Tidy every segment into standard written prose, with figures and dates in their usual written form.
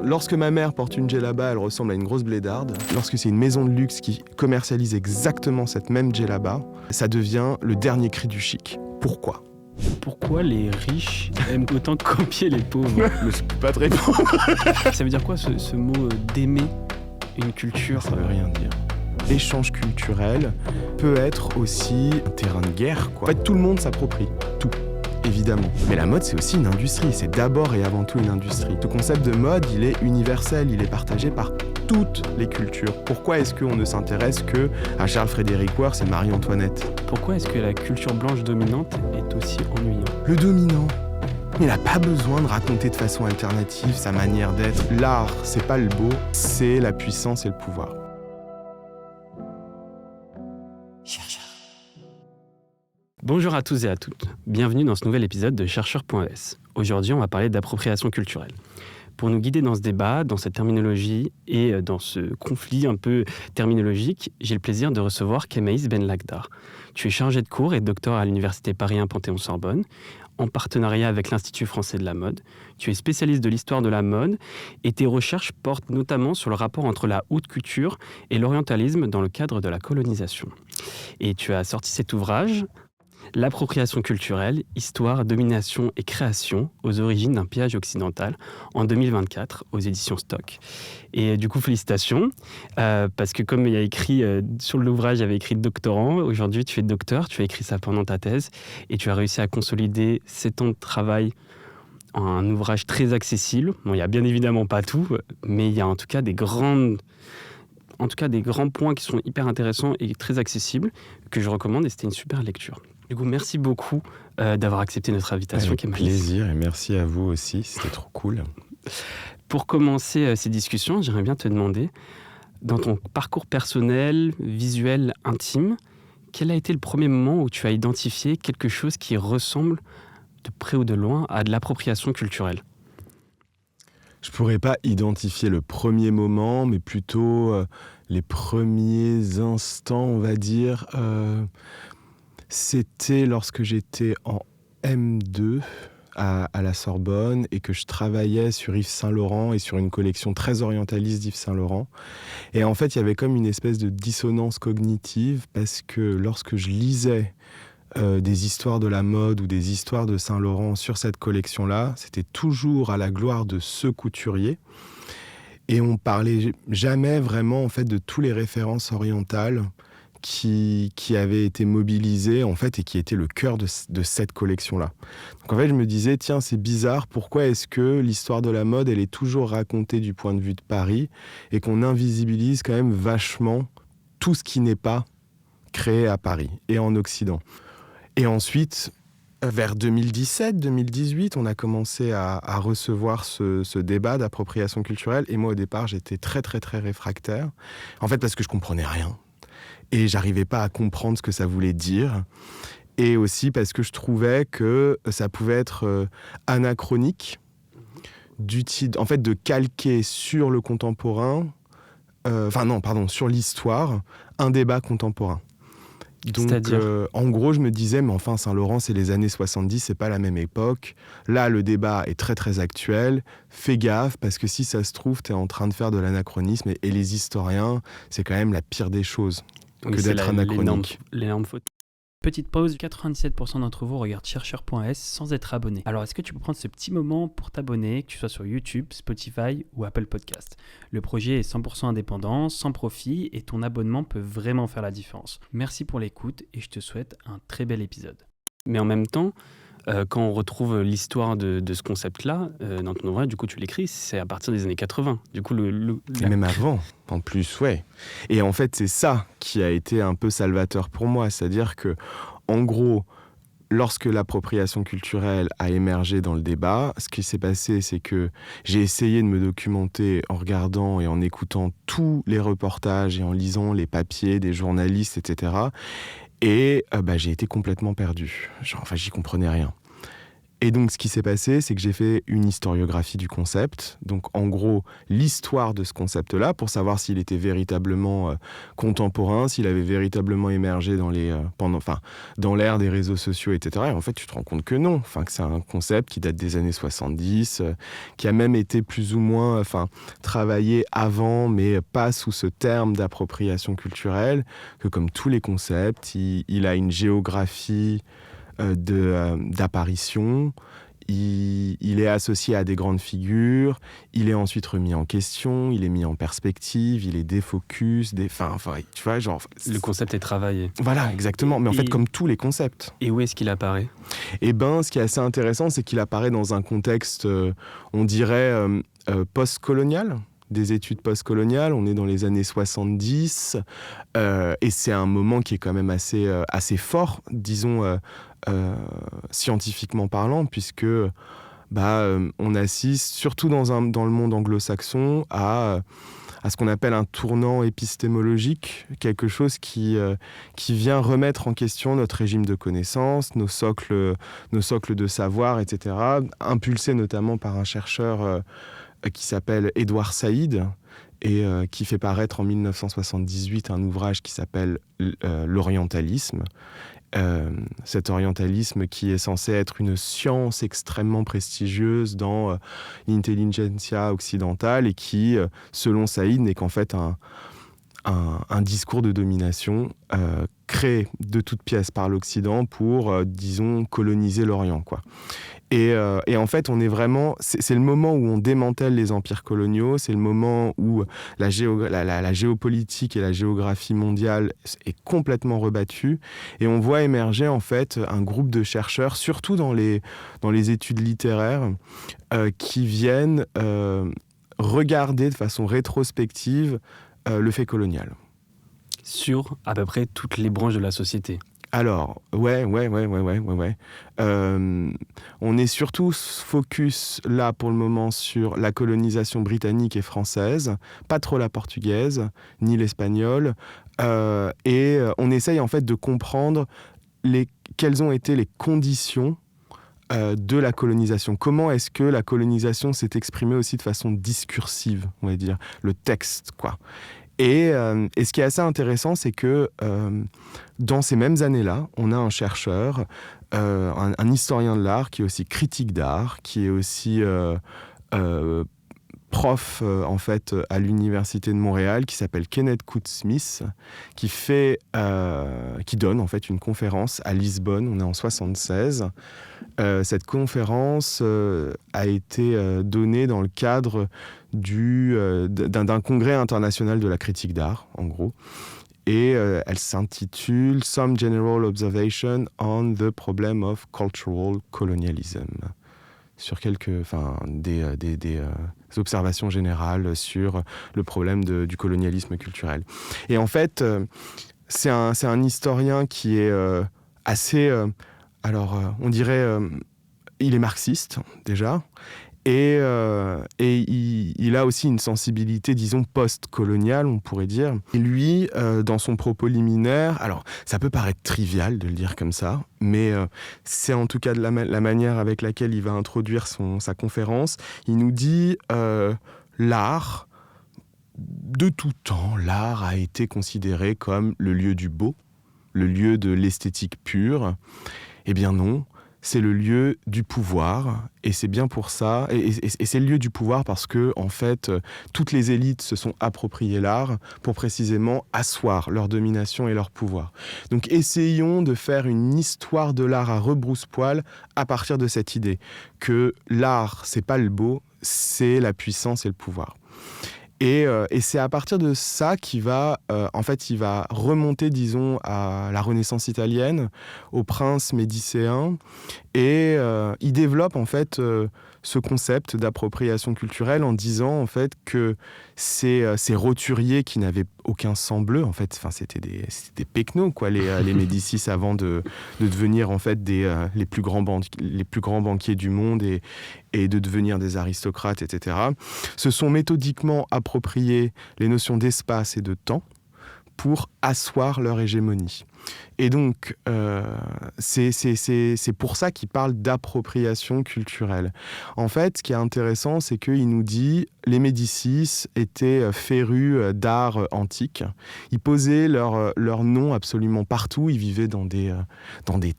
Lorsque ma mère porte une djellaba, elle ressemble à une grosse blédarde. Lorsque c'est une maison de luxe qui commercialise exactement cette même djellaba, ça devient le dernier cri du chic. Pourquoi ? Pourquoi les riches aiment autant copier les pauvres ? Mais je peux pas te répondre. Ça veut dire quoi ce mot d'aimer une culture ? Ça veut rien dire. L'échange culturel peut être aussi un terrain de guerre, quoi. En fait, tout le monde s'approprie tout, évidemment. Mais la mode, c'est aussi une industrie. C'est d'abord et avant tout une industrie. Ce concept de mode, il est universel. Il est partagé par toutes les cultures. Pourquoi est-ce qu'on ne s'intéresse que à Charles Frédéric Worth et Marie-Antoinette ? Pourquoi est-ce que la culture blanche dominante est aussi ennuyante ? Le dominant, il n'a pas besoin de raconter de façon alternative sa manière d'être. L'art, c'est pas le beau, c'est la puissance et le pouvoir. Bonjour à tous et à toutes. Bienvenue dans ce nouvel épisode de Chercheur.es. Aujourd'hui, on va parler d'appropriation culturelle. Pour nous guider dans ce débat, dans cette terminologie et dans ce conflit un peu terminologique, j'ai le plaisir de recevoir Kemaïs Benlakdar. Tu es chargé de cours et docteur à l'Université Paris 1 Panthéon-Sorbonne, en partenariat avec l'Institut français de la mode. Tu es spécialiste de l'histoire de la mode et tes recherches portent notamment sur le rapport entre la haute couture et l'orientalisme dans le cadre de la colonisation. Et tu as sorti cet ouvrage, L'appropriation culturelle, histoire, domination et création aux origines d'un pillage occidental en 2024 aux éditions Stock. Et du coup, félicitations, parce que comme il y a écrit sur l'ouvrage, il y avait écrit doctorant, aujourd'hui tu es docteur, tu as écrit ça pendant ta thèse et tu as réussi à consolider 7 ans de travail en un ouvrage très accessible. Bon, il n'y a bien évidemment pas tout, mais il y a en tout cas des grands points qui sont hyper intéressants et très accessibles que je recommande et c'était une super lecture. Du coup, merci beaucoup d'avoir accepté notre invitation. Avec plaisir et merci à vous aussi, c'était trop cool. Pour commencer ces discussions, j'aimerais bien te demander, dans ton parcours personnel, visuel, intime, quel a été le premier moment où tu as identifié quelque chose qui ressemble, de près ou de loin, à de l'appropriation culturelle ? Je pourrais pas identifier le premier moment, mais plutôt les premiers instants, on va dire. C'était lorsque j'étais en M2 à la Sorbonne et que je travaillais sur Yves Saint Laurent et sur une collection très orientaliste d'Yves Saint Laurent. Et en fait, il y avait comme une espèce de dissonance cognitive parce que lorsque je lisais des histoires de la mode ou des histoires de Saint Laurent sur cette collection-là, c'était toujours à la gloire de ce couturier. Et on parlait jamais vraiment en fait de tous les références orientales qui avaient été mobilisées en fait et qui étaient le cœur de cette collection-là. Donc en fait, je me disais tiens, c'est bizarre, pourquoi est-ce que l'histoire de la mode, elle est toujours racontée du point de vue de Paris et qu'on invisibilise quand même vachement tout ce qui n'est pas créé à Paris et en Occident. Et ensuite, vers 2017-2018, on a commencé à recevoir ce débat d'appropriation culturelle. Et moi, au départ, j'étais très, très, très réfractaire. En fait, parce que je comprenais rien. Et j'arrivais pas à comprendre ce que ça voulait dire. Et aussi parce que je trouvais que ça pouvait être anachronique, en fait, de calquer sur le contemporain, sur l'histoire, un débat contemporain. Donc, en gros, je me disais, mais enfin, Saint-Laurent, c'est les années 70, c'est pas la même époque. Là, le débat est très, très actuel. Fais gaffe, parce que si ça se trouve, t'es en train de faire de l'anachronisme. Et les historiens, c'est quand même la pire des choses que d'être anachronique. L'énorme faute. Petite pause, 97% d'entre vous regardent Chercheur.es sans être abonnés. Alors, est-ce que tu peux prendre ce petit moment pour t'abonner, que tu sois sur YouTube, Spotify ou Apple Podcast ? Le projet est 100% indépendant, sans profit, et ton abonnement peut vraiment faire la différence. Merci pour l'écoute et je te souhaite un très bel épisode. Mais en même temps, quand on retrouve l'histoire de ce concept-là, dans ton ouvrage, du coup, tu l'écris, c'est à partir des années 80. Du coup, Et même avant, en plus, ouais. Et en fait, c'est ça qui a été un peu salvateur pour moi. C'est-à-dire que, en gros, lorsque l'appropriation culturelle a émergé dans le débat, ce qui s'est passé, c'est que j'ai essayé de me documenter en regardant et en écoutant tous les reportages et en lisant les papiers des journalistes, etc. Et j'ai été complètement perdu. J'y comprenais rien. Et donc, ce qui s'est passé, c'est que j'ai fait une historiographie du concept. Donc, en gros, l'histoire de ce concept-là, pour savoir s'il était véritablement contemporain, s'il avait véritablement émergé dans l'ère des réseaux sociaux, etc. Et en fait, tu te rends compte que non. Enfin, que c'est un concept qui date des années 70, qui a même été plus ou moins travaillé avant, mais pas sous ce terme d'appropriation culturelle, que comme tous les concepts, il a une géographie d'apparition, il est associé à des grandes figures, il est ensuite remis en question, il est mis en perspective, il est défocus, tu vois, genre... Le concept est travaillé. Voilà, exactement, mais en fait comme tous les concepts. Et où est-ce qu'il apparaît ? Eh ben, ce qui est assez intéressant, c'est qu'il apparaît dans un contexte, on dirait, post-colonial, des études post-coloniales, on est dans les années 70, et c'est un moment qui est quand même assez fort, disons, scientifiquement parlant, puisque on assiste, surtout dans le monde anglo-saxon, à ce qu'on appelle un tournant épistémologique, quelque chose qui vient remettre en question notre régime de connaissances, nos socles de savoir, etc., impulsé notamment par un chercheur qui s'appelle Edward Said, et qui fait paraître en 1978 un ouvrage qui s'appelle L'orientalisme. Cet orientalisme qui est censé être une science extrêmement prestigieuse dans l'intelligentsia occidentale et qui, selon Saïd, n'est qu'en fait un discours de domination créé de toutes pièces par l'Occident pour, disons, coloniser l'Orient, quoi. Et en fait, on est vraiment... C'est le moment où on démantèle les empires coloniaux, c'est le moment où la géopolitique et la géographie mondiale est complètement rebattue, et on voit émerger en fait un groupe de chercheurs, surtout dans les études littéraires, qui viennent regarder de façon rétrospective le fait colonial. Sur à peu près toutes les branches de la société. Alors, ouais. On est surtout focus là pour le moment sur la colonisation britannique et française, pas trop la portugaise ni l'espagnole, et on essaye en fait de comprendre quelles ont été les conditions de la colonisation. Comment est-ce que la colonisation s'est exprimée aussi de façon discursive, on va dire, le texte, quoi. Et ce qui est assez intéressant, c'est que dans ces mêmes années-là, on a un chercheur, un historien de l'art qui est aussi critique d'art, qui est aussi prof en fait à l'université de Montréal, qui s'appelle Kenneth Coutts-Smith, qui donne en fait une conférence à Lisbonne. On est en 76. Cette conférence a été donnée dans le cadre d'un congrès international de la critique d'art, en gros. Et elle s'intitule « Some General Observation on the Problem of Cultural Colonialism », sur des observations générales sur le problème du colonialisme culturel. Et en fait, c'est un historien qui est assez... on dirait... il est marxiste, déjà, et il a aussi une sensibilité, disons, post-coloniale, on pourrait dire. Et lui, dans son propos liminaire, alors, ça peut paraître trivial de le dire comme ça, mais c'est en tout cas de la manière avec laquelle il va introduire sa conférence. Il nous dit l'art, de tout temps, l'art a été considéré comme le lieu du beau, le lieu de l'esthétique pure. Eh bien non, c'est le lieu du pouvoir, et c'est bien pour ça, et c'est le lieu du pouvoir parce que, en fait, toutes les élites se sont appropriées l'art pour précisément asseoir leur domination et leur pouvoir. Donc essayons de faire une histoire de l'art à rebrousse-poil à partir de cette idée que l'art, c'est pas le beau, c'est la puissance et le pouvoir. Et c'est à partir de ça qu'il va, il va remonter, disons, à la Renaissance italienne, au prince médicéen, et il développe en fait ce concept d'appropriation culturelle en disant en fait que ces roturiers qui n'avaient aucun sang bleu, en fait, c'était des pecnos, quoi, les Médicis, avant de devenir en fait les plus grands banquiers du monde et de devenir des aristocrates, etc., se sont méthodiquement appropriés les notions d'espace et de temps pour asseoir leur hégémonie. Et donc, c'est pour ça qu'il parle d'appropriation culturelle. En fait, ce qui est intéressant, c'est qu'il nous dit les Médicis étaient férus d'art antique. Ils posaient leur nom absolument partout. Ils vivaient dans des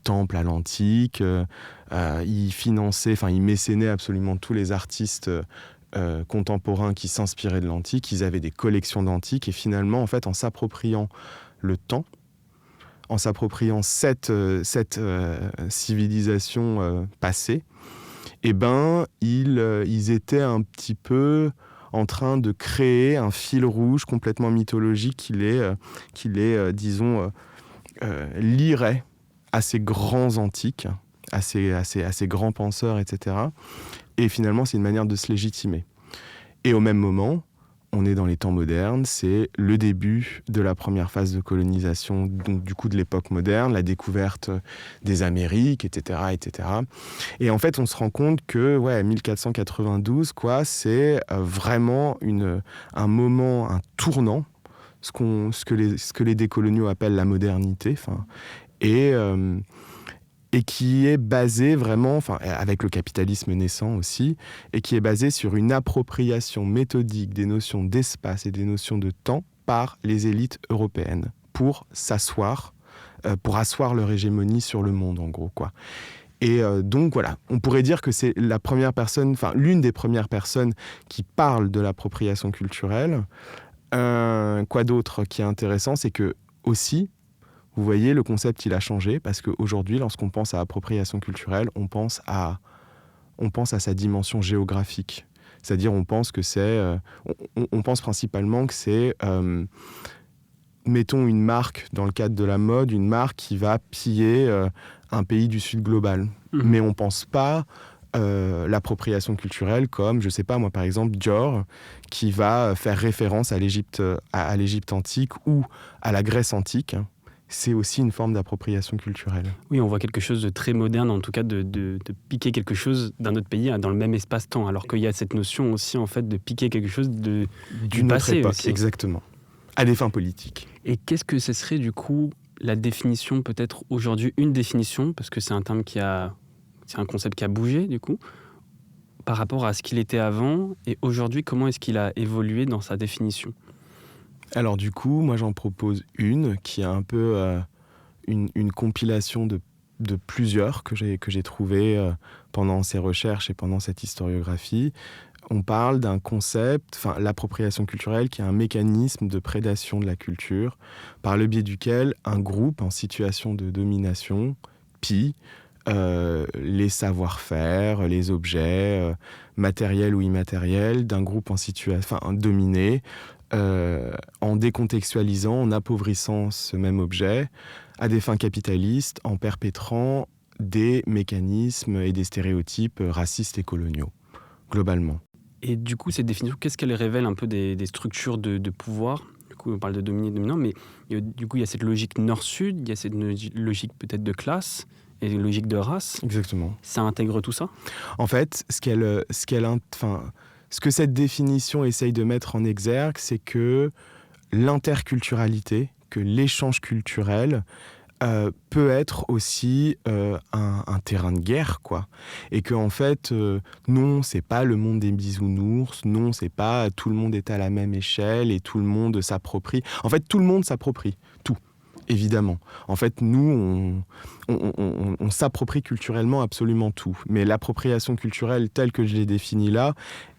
temples à l'antique. Ils mécénaient absolument tous les artistes contemporains qui s'inspiraient de l'antique. Ils avaient des collections d'antiques. Et finalement, en fait, en s'appropriant le temps, en s'appropriant cette civilisation passée, eh ben, ils étaient un petit peu en train de créer un fil rouge complètement mythologique qui les lierait à ces grands antiques, à ces grands penseurs, etc. Et finalement, c'est une manière de se légitimer. Et au même moment, on est dans les temps modernes, c'est le début de la première phase de colonisation, donc du coup de l'époque moderne, la découverte des Amériques, etc., etc. Et en fait, on se rend compte que 1492, c'est vraiment un moment, un tournant, ce que les décoloniaux appellent la modernité, et qui est basé vraiment, avec le capitalisme naissant aussi, et qui est basé sur une appropriation méthodique des notions d'espace et des notions de temps par les élites européennes pour asseoir leur hégémonie sur le monde, en gros, quoi. Et donc voilà, on pourrait dire que c'est l'une des premières personnes qui parle de l'appropriation culturelle. Quoi d'autre qui est intéressant, c'est que aussi, vous voyez, le concept, il a changé parce qu'aujourd'hui, lorsqu'on pense à appropriation culturelle, on pense à sa dimension géographique. C'est-à-dire, on pense principalement que c'est, mettons une marque, dans le cadre de la mode, une marque qui va piller un pays du Sud global. Mais on ne pense pas l'appropriation culturelle comme, je ne sais pas moi, par exemple, Dior, qui va faire référence à l'Égypte antique ou à la Grèce antique. C'est aussi une forme d'appropriation culturelle. Oui, on voit quelque chose de très moderne, en tout cas de piquer quelque chose d'un autre pays dans le même espace-temps, alors qu'il y a cette notion aussi en fait de piquer quelque chose du passé époque, aussi. Exactement, à des fins politiques. Et qu'est-ce que ce serait du coup la définition, peut-être aujourd'hui une définition, parce que c'est un terme c'est un concept qui a bougé du coup, par rapport à ce qu'il était avant, et aujourd'hui comment est-ce qu'il a évolué dans sa définition ? Alors du coup, moi j'en propose une qui est un peu une compilation de plusieurs que j'ai trouvées pendant ces recherches et pendant cette historiographie. On parle d'un concept, l'appropriation culturelle, qui est un mécanisme de prédation de la culture, par le biais duquel un groupe en situation de domination pille les savoir-faire, les objets, matériels ou immatériels, d'un groupe en situation dominé, en décontextualisant, en appauvrissant ce même objet à des fins capitalistes, en perpétrant des mécanismes et des stéréotypes racistes et coloniaux, globalement. Et du coup, cette définition, qu'est-ce qu'elle révèle un peu des structures de pouvoir ? Du coup, on parle de dominé-dominant, mais du coup, il y a cette logique nord-sud, il y a cette logique peut-être de classe et une logique de race. Exactement. Ça intègre tout ça ? En fait, ce que cette définition essaye de mettre en exergue, c'est que l'interculturalité, que l'échange culturel peut être aussi un terrain de guerre, quoi. Et que en fait, non, c'est pas le monde des bisounours, non, c'est pas tout le monde est à la même échelle et tout le monde s'approprie. En fait, tout le monde s'approprie, tout. Évidemment. En fait, nous, on s'approprie culturellement absolument tout. Mais l'appropriation culturelle telle que je l'ai définie là,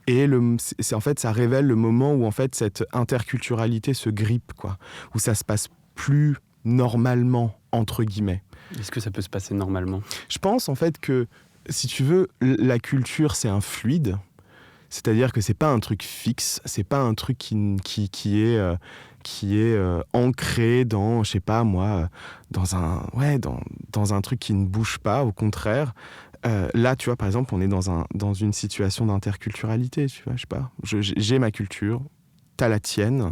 en fait, ça révèle le moment où en fait, cette interculturalité se grippe, quoi. Où ça se passe plus normalement, entre guillemets. Est-ce que ça peut se passer normalement ? Je pense en fait que, si tu veux, la culture, c'est un fluide. C'est-à-dire que c'est pas un truc fixe, c'est pas un truc qui est ancré dans, je sais pas moi, dans un truc qui ne bouge pas. Au contraire, là, tu vois, par exemple, on est dans une situation d'interculturalité. Tu vois, je sais pas, j'ai ma culture, t'as la tienne,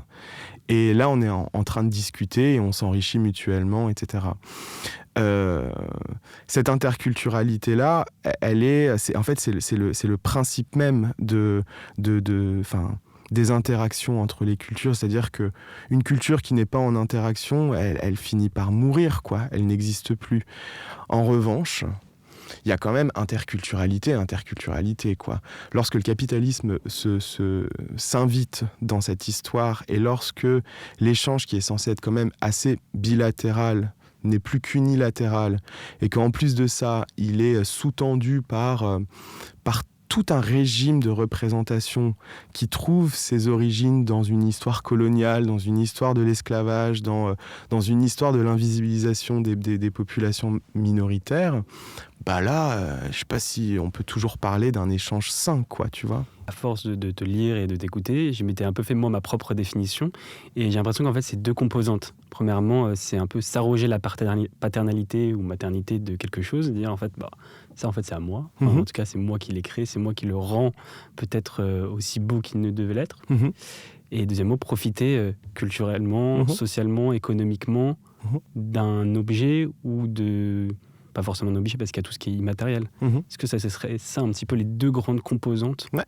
et là, on est en train de discuter et on s'enrichit mutuellement, etc. Cette interculturalité-là, c'est le principe même de des interactions entre les cultures, c'est-à-dire qu'une culture qui n'est pas en interaction, elle finit par mourir, quoi. Elle n'existe plus. En revanche, il y a quand même interculturalité, quoi. Lorsque le capitalisme s'invite dans cette histoire et lorsque l'échange qui est censé être quand même assez bilatéral n'est plus qu'unilatéral et qu'en plus de ça, il est sous-tendu par tout un régime de représentation qui trouve ses origines dans une histoire coloniale, dans une histoire de l'esclavage, dans une histoire de l'invisibilisation des populations minoritaires, bah là, je sais pas si on peut toujours parler d'un échange sain, quoi, tu vois. À force de te lire et de t'écouter, je m'étais un peu fait moi ma propre définition et j'ai l'impression qu'en fait c'est deux composantes. Premièrement, c'est un peu s'arroger la paternalité ou maternité de quelque chose, dire en fait ça en fait c'est à moi. Enfin, en tout cas c'est moi qui l'ai créé, c'est moi qui le rend peut-être aussi beau qu'il ne devait l'être. Et deuxièmement, profiter culturellement, socialement, économiquement d'un objet ou de... Pas forcément un objet parce qu'il y a tout ce qui est immatériel. Est-ce que ce serait ça un petit peu les deux grandes composantes ? Ouais.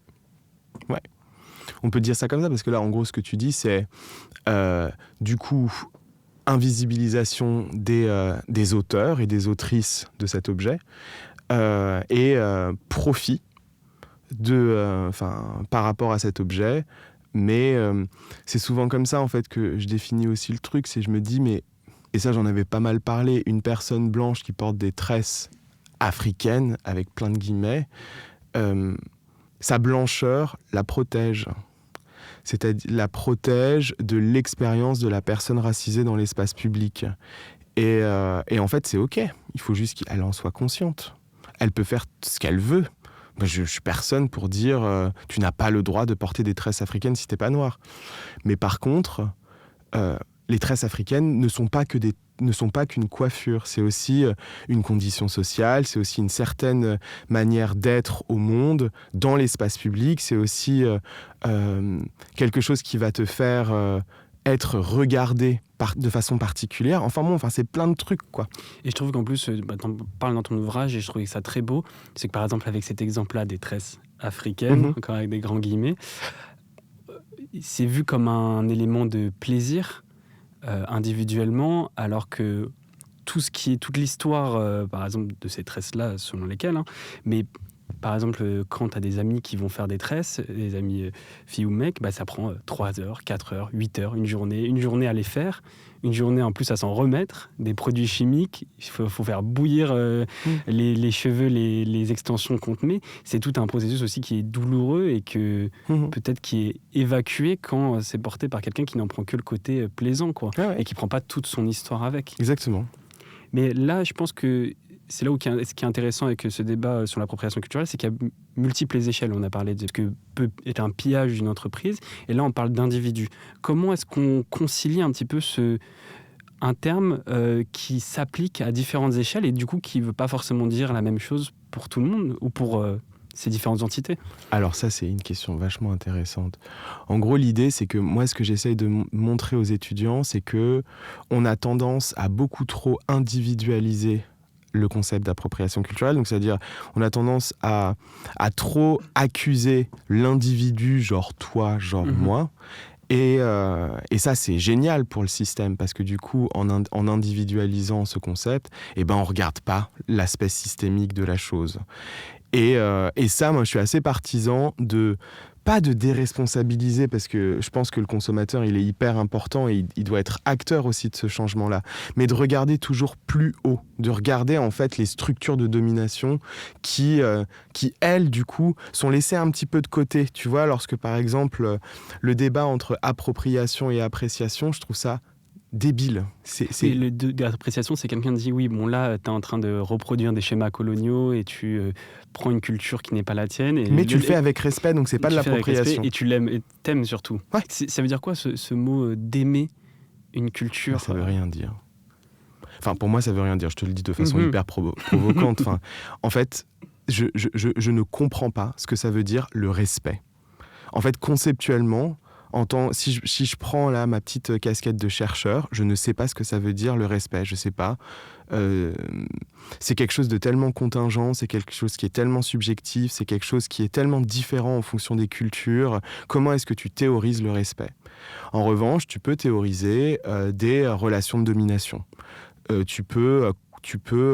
On peut dire ça comme ça parce que là, en gros, ce que tu dis, c'est du coup invisibilisation des auteurs et des autrices de cet objet et profit par rapport à cet objet. Mais c'est souvent comme ça en fait que je définis aussi le truc, c'est je me dis mais, et ça j'en avais pas mal parlé, une personne blanche qui porte des tresses africaines avec plein de guillemets, sa blancheur la protège. C'est-à-dire la protège de l'expérience de la personne racisée dans l'espace public. Et en fait c'est ok, il faut juste qu'elle en soit consciente. Elle peut faire ce qu'elle veut. Je suis personne pour dire tu n'as pas le droit de porter des tresses africaines si t'es pas noir. Mais par contre, les tresses africaines ne sont pas qu'une coiffure. C'est aussi une condition sociale, c'est aussi une certaine manière d'être au monde, dans l'espace public. C'est aussi quelque chose qui va te faire être regardé de façon particulière. Enfin, c'est plein de trucs, quoi. Et je trouve qu'en plus, t'en parles dans ton ouvrage, et je trouvais ça très beau, c'est que par exemple, avec cet exemple-là des tresses africaines, encore avec des grands guillemets, c'est vu comme un élément de plaisir individuellement, alors que toute l'histoire, par exemple, de ces tresses-là, selon lesquelles, mais par exemple, quand tu as des amis qui vont faire des tresses, des amis filles ou mecs, ça prend 3 heures, 4 heures, 8 heures, une journée à les faire, une journée en plus à s'en remettre, des produits chimiques, il faut faire bouillir les cheveux, les extensions qu'on te met. C'est tout un processus aussi qui est douloureux et que peut-être qui est évacué quand c'est porté par quelqu'un qui n'en prend que le côté plaisant, quoi, et qui ne prend pas toute son histoire avec. Exactement. Mais là, je pense que c'est là où ce qui est intéressant avec ce débat sur l'appropriation culturelle, c'est qu'il y a multiples échelles. On a parlé de ce que peut être un pillage d'une entreprise, et là on parle d'individus. Comment est-ce qu'on concilie un petit peu un terme qui s'applique à différentes échelles et du coup qui ne veut pas forcément dire la même chose pour tout le monde ou pour ces différentes entités ? Alors ça, c'est une question vachement intéressante. En gros, l'idée, c'est que moi, ce que j'essaye de montrer aux étudiants, c'est que on a tendance à beaucoup trop individualiser le concept d'appropriation culturelle, donc c'est-à-dire on a tendance à trop accuser l'individu, genre toi, genre moi, et ça c'est génial pour le système parce que du coup en individualisant ce concept, on regarde pas l'aspect systémique de la chose. Et ça, moi je suis assez partisan pas de déresponsabiliser parce que je pense que le consommateur il est hyper important et il doit être acteur aussi de ce changement-là, mais de regarder toujours plus haut, de regarder en fait les structures de domination qui elles du coup sont laissées un petit peu de côté. Tu vois, lorsque par exemple le débat entre appropriation et appréciation, je trouve ça débile. L'appréciation, c'est quelqu'un qui dit oui, bon là, t'es en train de reproduire des schémas coloniaux et tu prends une culture qui n'est pas la tienne. Mais tu le fais avec respect, donc c'est pas de l'appropriation. Et tu l'aimes, et t'aimes surtout. Ouais. Ça veut dire quoi ce mot d'aimer une culture ? Ça veut rien dire. Enfin, pour moi, ça veut rien dire. Je te le dis de façon hyper provocante. Enfin, en fait, je ne comprends pas ce que ça veut dire le respect. En fait, conceptuellement, Si je prends là ma petite casquette de chercheur, je ne sais pas ce que ça veut dire le respect, je sais pas. C'est quelque chose de tellement contingent, c'est quelque chose qui est tellement subjectif, c'est quelque chose qui est tellement différent en fonction des cultures. Comment est-ce que tu théorises le respect ? En revanche, tu peux théoriser des relations de domination. Tu peux,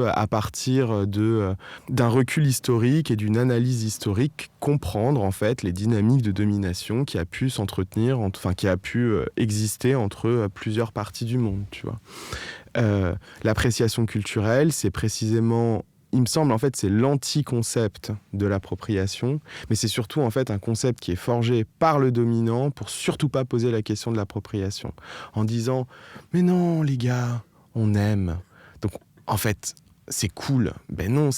à partir d'un recul historique et d'une analyse historique, comprendre en fait les dynamiques de domination qui a pu s'entretenir, qui a pu exister entre plusieurs parties du monde, tu vois. L'appréciation culturelle, c'est précisément, il me semble, en fait, c'est l'anti-concept de l'appropriation, mais c'est surtout en fait un concept qui est forgé par le dominant pour surtout pas poser la question de l'appropriation, en disant « Mais non, les gars, on aime. » Donc, en fait, c'est cool. Ben non,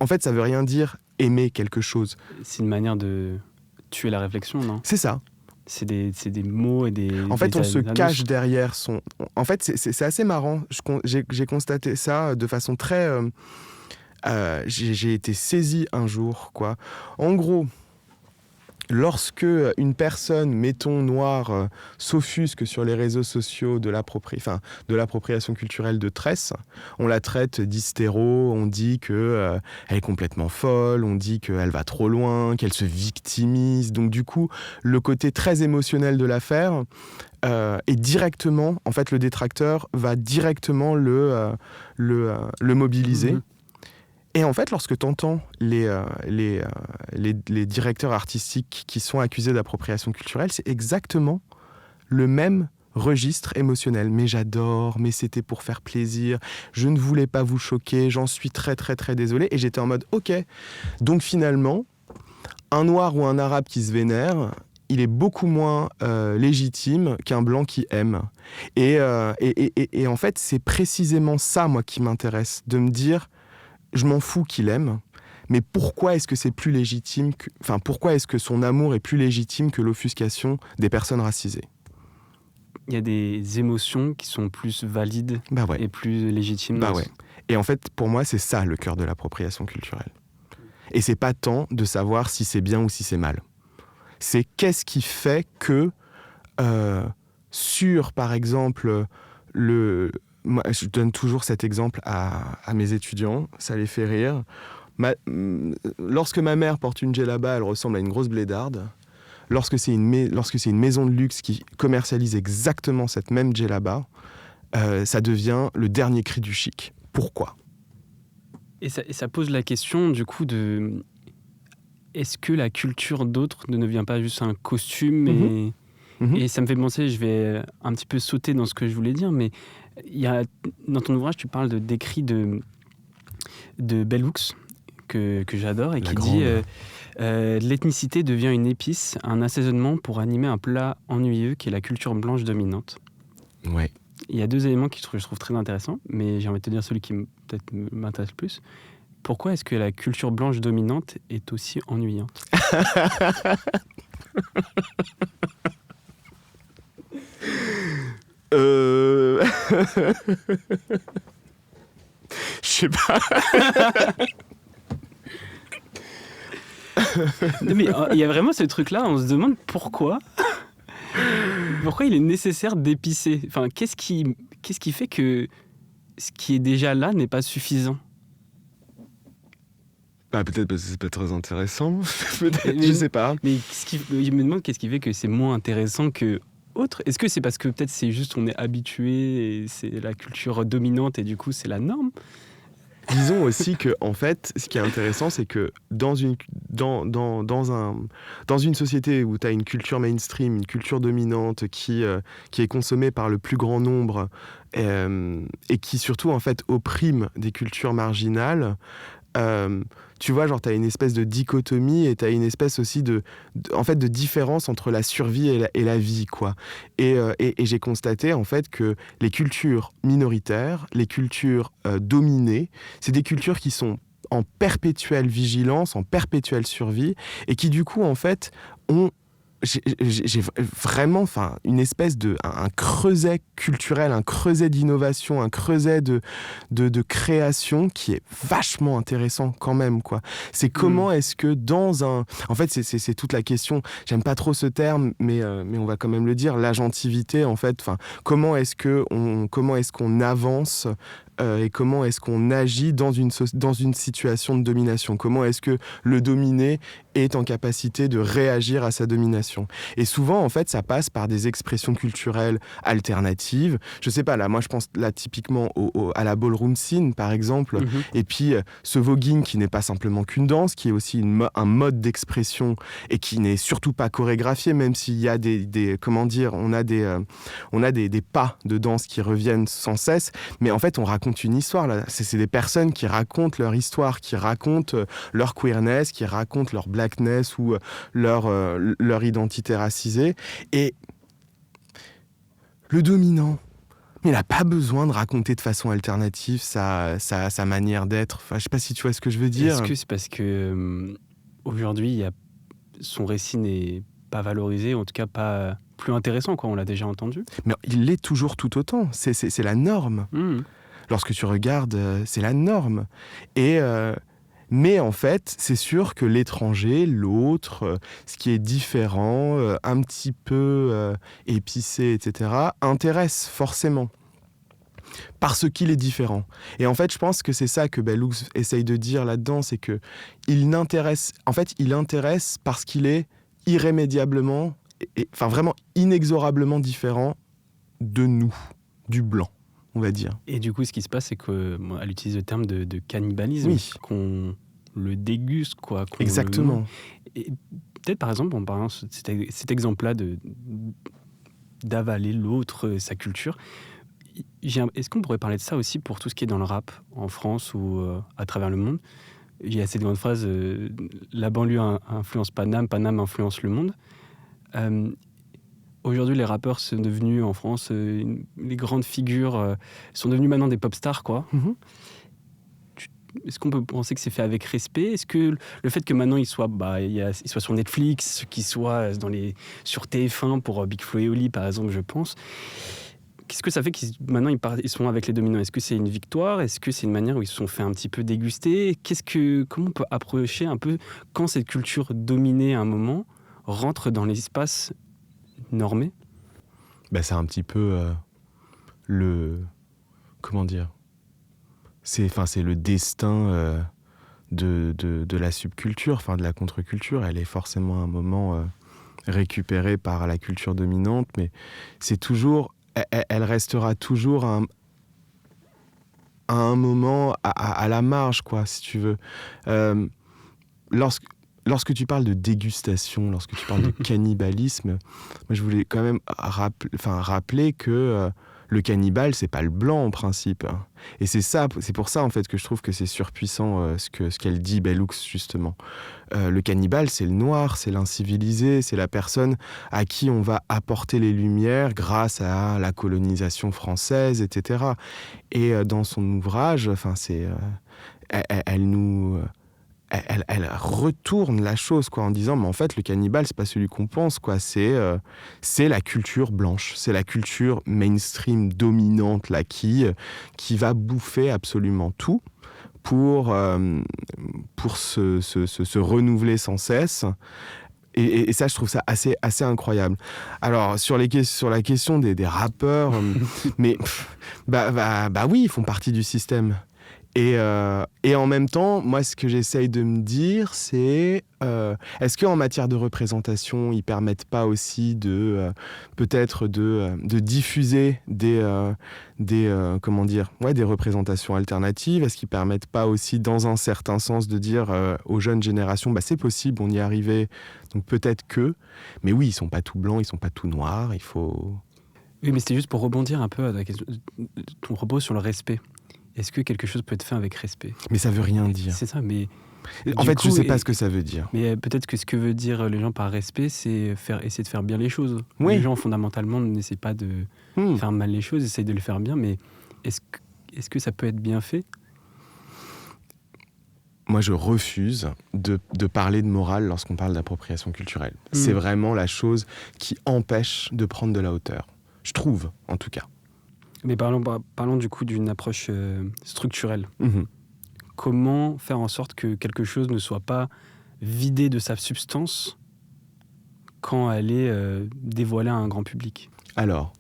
en fait, ça veut rien dire aimer quelque chose. C'est une manière de tuer la réflexion, non ? C'est ça. C'est des mots et des... En fait, on se cache derrière son... En fait, c'est assez marrant. J'ai constaté ça de façon très... j'ai été saisi un jour, quoi. En gros, lorsque une personne, mettons noire, s'offusque sur les réseaux sociaux de l'appropriation culturelle de Tress, on la traite d'hystéro, on dit qu'elle est complètement folle, on dit qu'elle va trop loin, qu'elle se victimise. Donc du coup, le côté très émotionnel de l'affaire est directement, en fait, le détracteur va directement le mobiliser. Mmh. Et en fait, lorsque tu entends les directeurs artistiques qui sont accusés d'appropriation culturelle, c'est exactement le même registre émotionnel. Mais j'adore, mais c'était pour faire plaisir, je ne voulais pas vous choquer, j'en suis très très très désolé. Et j'étais en mode, ok, donc finalement, un noir ou un arabe qui se vénère, il est beaucoup moins légitime qu'un blanc qui aime. Et en fait, c'est précisément ça, moi, qui m'intéresse, de me dire... Je m'en fous qu'il aime, mais pourquoi est-ce que c'est plus légitime pourquoi est-ce que son amour est plus légitime que l'offuscation des personnes racisées ? Il y a des émotions qui sont plus valides et plus légitimes. Et en fait, pour moi, c'est ça le cœur de l'appropriation culturelle. Et c'est pas tant de savoir si c'est bien ou si c'est mal. C'est qu'est-ce qui fait que sur, par exemple, moi, je donne toujours cet exemple à mes étudiants, ça les fait rire. Lorsque ma mère porte une djellaba, elle ressemble à une grosse blédarde. Lorsque c'est une maison de luxe qui commercialise exactement cette même djellaba, ça devient le dernier cri du chic. Pourquoi ? Et ça pose la question, du coup, de... Est-ce que la culture d'autres ne devient pas juste un costume Et ça me fait penser, je vais un petit peu sauter dans ce que je voulais dire, mais dans ton ouvrage, tu parles d'écrits de Bell Hooks, que j'adore, et qui dit l'ethnicité devient une épice, un assaisonnement pour animer un plat ennuyeux qui est la culture blanche dominante. Ouais. Il y a deux éléments que je trouve très intéressants, mais j'ai envie de te dire celui qui peut-être m'intéresse le plus. Pourquoi est-ce que la culture blanche dominante est aussi ennuyante ? Je sais pas. Non, mais il y a vraiment ce truc-là, on se demande pourquoi il est nécessaire d'épicer. Enfin, qu'est-ce qui fait que ce qui est déjà là n'est pas suffisant ? Peut-être parce que c'est pas très intéressant. Je sais pas. Mais je me demande qu'est-ce qui fait que c'est moins intéressant que autre. Est-ce que c'est parce que peut-être c'est juste on est habitué et c'est la culture dominante et du coup c'est la norme ? Disons aussi que, en fait, ce qui est intéressant, c'est que dans une société où tu as une culture mainstream, une culture dominante qui est consommée par le plus grand nombre et qui surtout, en fait, opprime des cultures marginales, tu vois, genre, t'as une espèce de dichotomie et t'as une espèce aussi de différence entre la survie et la vie, quoi. Et j'ai constaté, en fait, que les cultures minoritaires, les cultures dominées, c'est des cultures qui sont en perpétuelle vigilance, en perpétuelle survie, et qui, du coup, en fait, ont j'ai vraiment une espèce un creuset culturel, un creuset d'innovation, un creuset de création qui est vachement intéressant quand même, quoi. C'est comment est-ce que en fait, c'est toute la question, j'aime pas trop ce terme, mais on va quand même le dire, l'agentivité, en fait, comment est-ce qu'on avance et comment est-ce qu'on agit dans une situation de domination? Comment est-ce que le dominé est en capacité de réagir à sa domination? Et souvent, en fait, ça passe par des expressions culturelles alternatives. Je sais pas, là, moi, je pense là typiquement à la ballroom scene, par exemple, et puis ce voguing qui n'est pas simplement qu'une danse, qui est aussi un mode d'expression et qui n'est surtout pas chorégraphié, même s'il y a on a des pas de danse qui reviennent sans cesse, mais en fait, on raconte une histoire, là. C'est des personnes qui racontent leur histoire, qui racontent leur queerness, qui racontent leur blackness ou leur identité racisée. Et le dominant, il n'a pas besoin de raconter de façon alternative sa manière d'être. Je ne sais pas si tu vois ce que je veux dire. Est-ce que c'est parce que aujourd'hui, son récit n'est pas valorisé, en tout cas pas plus intéressant, quoi, on l'a déjà entendu? Mais il l'est toujours tout autant. C'est la norme. Lorsque tu regardes, c'est la norme. Mais en fait, c'est sûr que l'étranger, l'autre, ce qui est différent, un petit peu épicé, etc., intéresse forcément. Parce qu'il est différent. Et en fait, je pense que c'est ça que Bell Hooks essaye de dire là-dedans, c'est que il intéresse parce qu'il est irrémédiablement, vraiment inexorablement différent de nous, du blanc, on va dire. Et du coup, ce qui se passe, c'est qu'elle utilise le terme de cannibalisme, oui. Qu'on le déguste, quoi. Exactement. Et peut-être, par exemple, en parlant de cet exemple-là d'avaler l'autre, sa culture, est-ce qu'on pourrait parler de ça aussi pour tout ce qui est dans le rap, en France ou à travers le monde? Il y a cette grande phrase la banlieue influence Paname, Paname influence le monde. Aujourd'hui, les rappeurs sont devenus, en France, les grandes figures sont devenus maintenant des pop stars, quoi. Est-ce qu'on peut penser que c'est fait avec respect? Est-ce que le fait que maintenant il soit sur Netflix, qu'il soit sur TF1 pour Big Flo et Oli, par exemple, je pense, qu'est-ce que ça fait maintenant ils sont avec les dominants? Est-ce que c'est une victoire? Est-ce que c'est une manière où ils se sont fait un petit peu déguster? Comment on peut approcher un peu quand cette culture dominée à un moment rentre dans l'espace normé? C'est un petit peu comment dire? C'est le destin de la subculture, de la contre-culture. Elle est forcément à un moment récupérée par la culture dominante, mais c'est toujours... Elle restera toujours à un moment à la marge, quoi, si tu veux. Lorsque tu parles de dégustation, lorsque tu parles de cannibalisme, moi je voulais quand même rappeler que le cannibale, c'est pas le blanc en principe. Et c'est pour ça en fait que je trouve que c'est surpuissant ce qu'elle dit, Bell Hooks, justement. Le cannibale, c'est le noir, c'est l'incivilisé, c'est la personne à qui on va apporter les lumières grâce à la colonisation française, etc. Et dans son ouvrage, elle retourne la chose, quoi, en disant mais en fait le cannibale c'est pas celui qu'on pense, quoi, c'est la culture blanche, c'est la culture mainstream dominante là qui va bouffer absolument tout pour se renouveler sans cesse. Et ça, je trouve ça assez incroyable. Alors, sur la question des rappeurs, mais oui, ils font partie du système. Et en même temps, moi, ce que j'essaye de me dire, c'est est-ce qu'en matière de représentation, ils permettent pas aussi peut-être de diffuser des représentations alternatives? Est-ce qu'ils permettent pas aussi, dans un certain sens, de dire aux jeunes générations, c'est possible, on y est arrivé, donc peut-être que... Mais oui, ils sont pas tout blancs, ils sont pas tout noirs, il faut... Oui, mais c'était juste pour rebondir un peu à ton propos sur le respect. Est-ce que quelque chose peut être fait avec respect? Mais ça veut rien dire. C'est ça, mais... En fait, je sais pas ce que ça veut dire. Mais peut-être que ce que veut dire les gens par respect, c'est essayer de faire bien les choses. Oui. Les gens, fondamentalement, n'essaient pas de faire mal les choses, essayent de les faire bien, mais est-ce que ça peut être bien fait? moi je refuse de parler de morale lorsqu'on parle d'appropriation culturelle. C'est vraiment la chose qui empêche de prendre de la hauteur. Je trouve, en tout cas. Mais parlons du coup d'une approche structurelle. Mmh. Comment faire en sorte que quelque chose ne soit pas vidé de sa substance quand elle est dévoilée à un grand public ? Alors,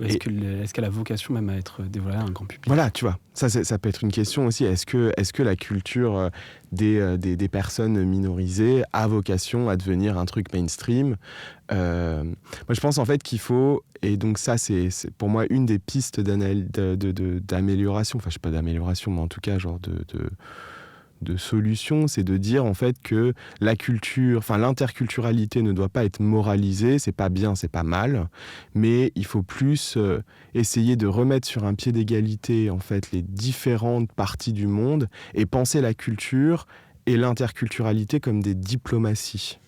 Est-ce qu'elle a vocation même à être dévoilée à un grand public ? voilà, tu vois, ça peut être une question aussi. Est-ce que la culture des personnes minorisées a vocation à devenir un truc mainstream ? Moi, je pense en fait qu'il faut, et donc ça, c'est pour moi une des pistes d'amélioration, enfin, je sais pas d'amélioration, mais en tout cas, genre de solution, c'est de dire en fait que la culture, enfin l'interculturalité ne doit pas être moralisée, c'est pas bien, c'est pas mal, mais il faut plus essayer de remettre sur un pied d'égalité en fait les différentes parties du monde et penser la culture et l'interculturalité comme des diplomaties,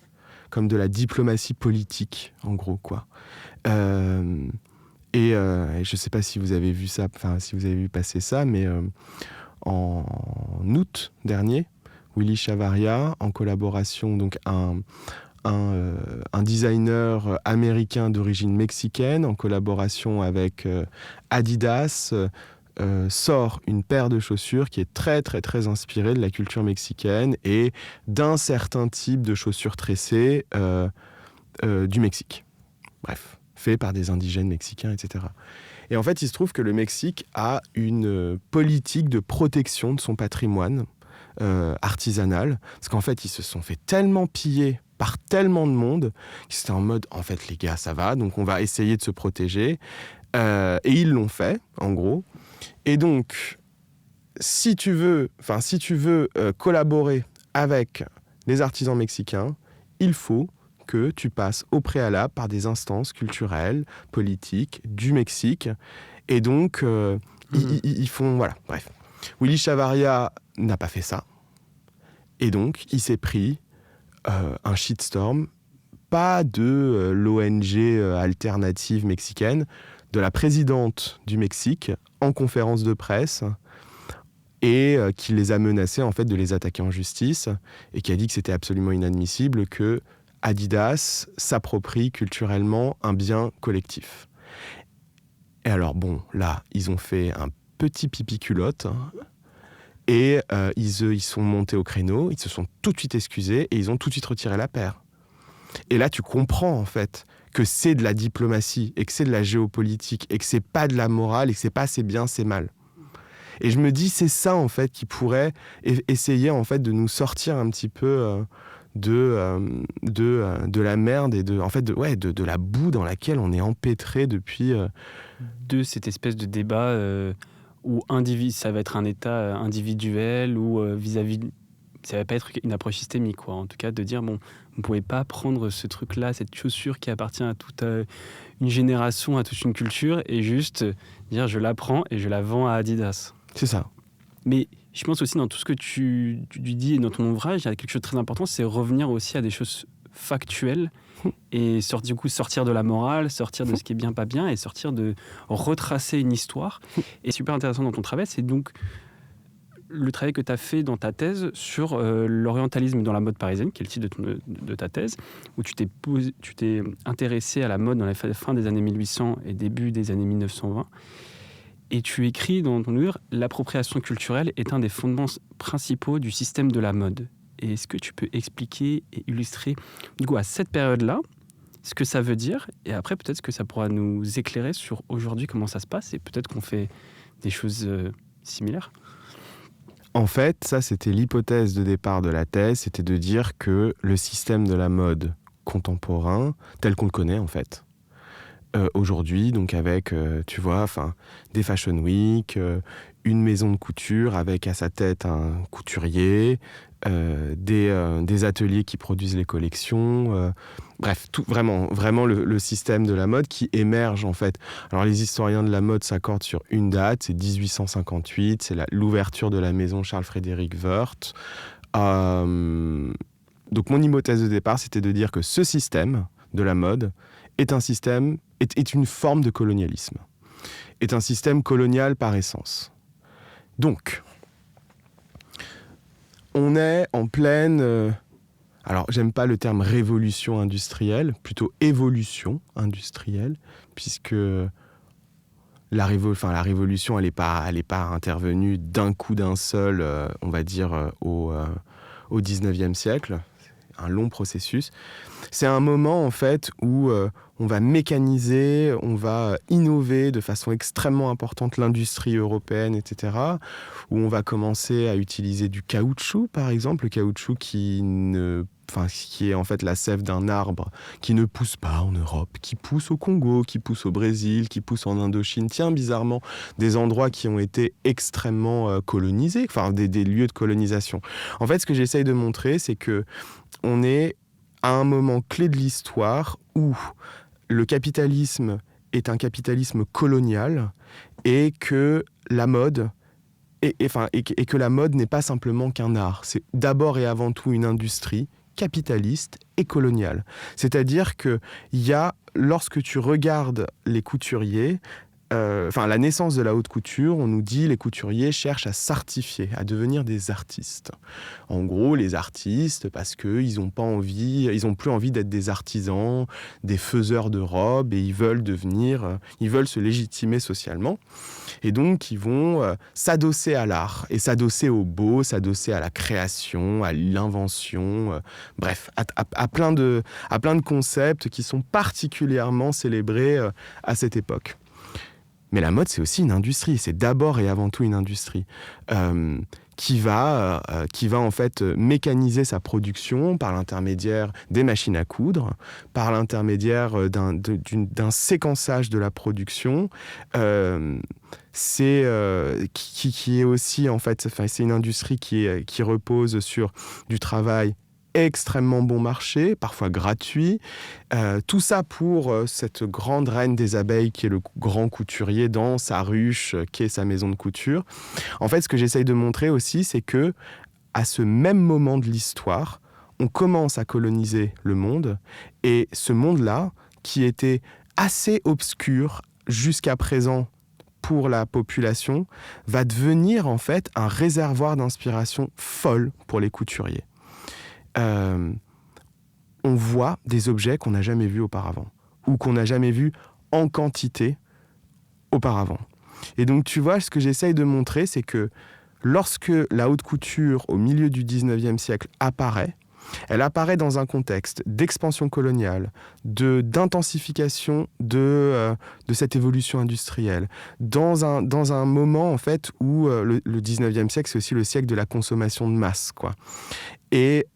comme de la diplomatie politique en gros quoi. Et je sais pas si vous avez vu ça, enfin si vous avez vu passer ça, mais en août dernier, Willy Chavarria, en collaboration, donc un designer américain d'origine mexicaine, en collaboration avec Adidas, sort une paire de chaussures qui est très très très inspirée de la culture mexicaine et d'un certain type de chaussures tressées du Mexique. Bref, fait par des indigènes mexicains, etc. Et en fait, il se trouve que le Mexique a une politique de protection de son patrimoine artisanal, parce qu'en fait, ils se sont fait tellement piller par tellement de monde qu'ils étaient en mode, en fait, les gars, ça va, donc on va essayer de se protéger. Et ils l'ont fait, en gros. Et donc, si tu veux collaborer avec les artisans mexicains, il faut que tu passes au préalable par des instances culturelles, politiques du Mexique. Et donc, ils font... Voilà, bref. Willy Chavarria n'a pas fait ça. Et donc, il s'est pris un shitstorm, pas de l'ONG alternative mexicaine, de la présidente du Mexique, en conférence de presse, et qui les a menacés en fait, de les attaquer en justice, et qui a dit que c'était absolument inadmissible que Adidas s'approprie culturellement un bien collectif. Et alors bon, là, ils ont fait un petit pipi culotte et ils sont montés au créneau, ils se sont tout de suite excusés et ils ont tout de suite retiré la paire. Et là, tu comprends en fait que c'est de la diplomatie et que c'est de la géopolitique et que c'est pas de la morale et que c'est pas c'est bien, c'est mal. Et je me dis, c'est ça en fait qui pourrait essayer en fait de nous sortir un petit peu de la merde et de la boue dans laquelle on est empêtré depuis... De cette espèce de débat où ça va être un état individuel ou vis-à-vis... Ça va pas être une approche systémique, quoi. En tout cas, de dire, bon, vous ne pouvez pas prendre ce truc-là, cette chaussure qui appartient à toute une génération, à toute une culture, et juste dire, je la prends et je la vends à Adidas. C'est ça. Mais je pense aussi dans tout ce que tu dis et dans ton ouvrage, il y a quelque chose de très important, c'est revenir aussi à des choses factuelles et sortir de la morale, sortir de ce qui est bien, pas bien, et sortir de retracer une histoire. Et super intéressant dans ton travail, c'est donc le travail que tu as fait dans ta thèse sur l'orientalisme dans la mode parisienne, qui est le titre de ta thèse, où tu t'es intéressé à la mode dans la fin des années 1800 et début des années 1920. Et tu écris dans ton livre « L'appropriation culturelle est un des fondements principaux du système de la mode ». Et est-ce que tu peux expliquer et illustrer, du coup, à cette période-là, ce que ça veut dire, et après, peut-être que ça pourra nous éclairer sur aujourd'hui comment ça se passe, et peut-être qu'on fait des choses similaires. En fait, ça, c'était l'hypothèse de départ de la thèse, c'était de dire que le système de la mode contemporain, tel qu'on le connaît, en fait, aujourd'hui, donc avec, tu vois, des fashion week, une maison de couture avec à sa tête un couturier, des ateliers qui produisent les collections, bref, tout, vraiment le système de la mode qui émerge en fait. Alors les historiens de la mode s'accordent sur une date, c'est 1858, c'est l'ouverture de la maison Charles-Frédéric Woerth. Donc mon hypothèse de départ, c'était de dire que ce système de la mode est une forme de colonialisme, est un système colonial par essence. Donc, on est en pleine... alors, j'aime pas le terme révolution industrielle, plutôt évolution industrielle, puisque la révolution, elle n'est pas intervenue d'un coup d'un seul, on va dire, au 19e siècle. C'est un long processus. C'est un moment, en fait, où on va mécaniser, on va innover de façon extrêmement importante l'industrie européenne, etc., où on va commencer à utiliser du caoutchouc, par exemple, le caoutchouc qui est en fait la sève d'un arbre qui ne pousse pas en Europe, qui pousse au Congo, qui pousse au Brésil, qui pousse en Indochine. Tiens, bizarrement, des endroits qui ont été extrêmement colonisés, enfin des lieux de colonisation. En fait, ce que j'essaye de montrer, c'est que on est à un moment clé de l'histoire où le capitalisme est un capitalisme colonial et que la mode et que la mode n'est pas simplement qu'un art. C'est d'abord et avant tout une industrie capitaliste et coloniale. C'est-à-dire que lorsque tu regardes les couturiers, la naissance de la haute couture, on nous dit les couturiers cherchent à s'artifier, à devenir des artistes. En gros, les artistes, parce qu'ils n'ont plus envie d'être des artisans, des faiseurs de robes, et ils veulent se légitimer socialement. Et donc, ils vont s'adosser à l'art, et s'adosser au beau, s'adosser à la création, à l'invention, bref, à plein de concepts qui sont particulièrement célébrés à cette époque. Mais la mode, c'est aussi une industrie. C'est d'abord et avant tout une industrie qui va en fait mécaniser sa production par l'intermédiaire des machines à coudre, par l'intermédiaire d'un séquençage de la production. Qui est aussi en fait, c'est une industrie qui repose sur du travail extrêmement bon marché, parfois gratuit. Tout ça pour cette grande reine des abeilles qui est le grand couturier dans sa ruche, qui est sa maison de couture. En fait, ce que j'essaye de montrer aussi, c'est que à ce même moment de l'histoire, on commence à coloniser le monde. Et ce monde-là, qui était assez obscur jusqu'à présent pour la population, va devenir en fait un réservoir d'inspiration folle pour les couturiers. On voit des objets qu'on n'a jamais vus auparavant ou qu'on n'a jamais vus en quantité auparavant. Et donc, tu vois, ce que j'essaye de montrer, c'est que lorsque la haute couture, au milieu du 19e siècle, apparaît, elle apparaît dans un contexte d'expansion coloniale, d'intensification de cette évolution industrielle, dans un moment en fait où le 19e siècle, c'est aussi le siècle de la consommation de masse, quoi. Et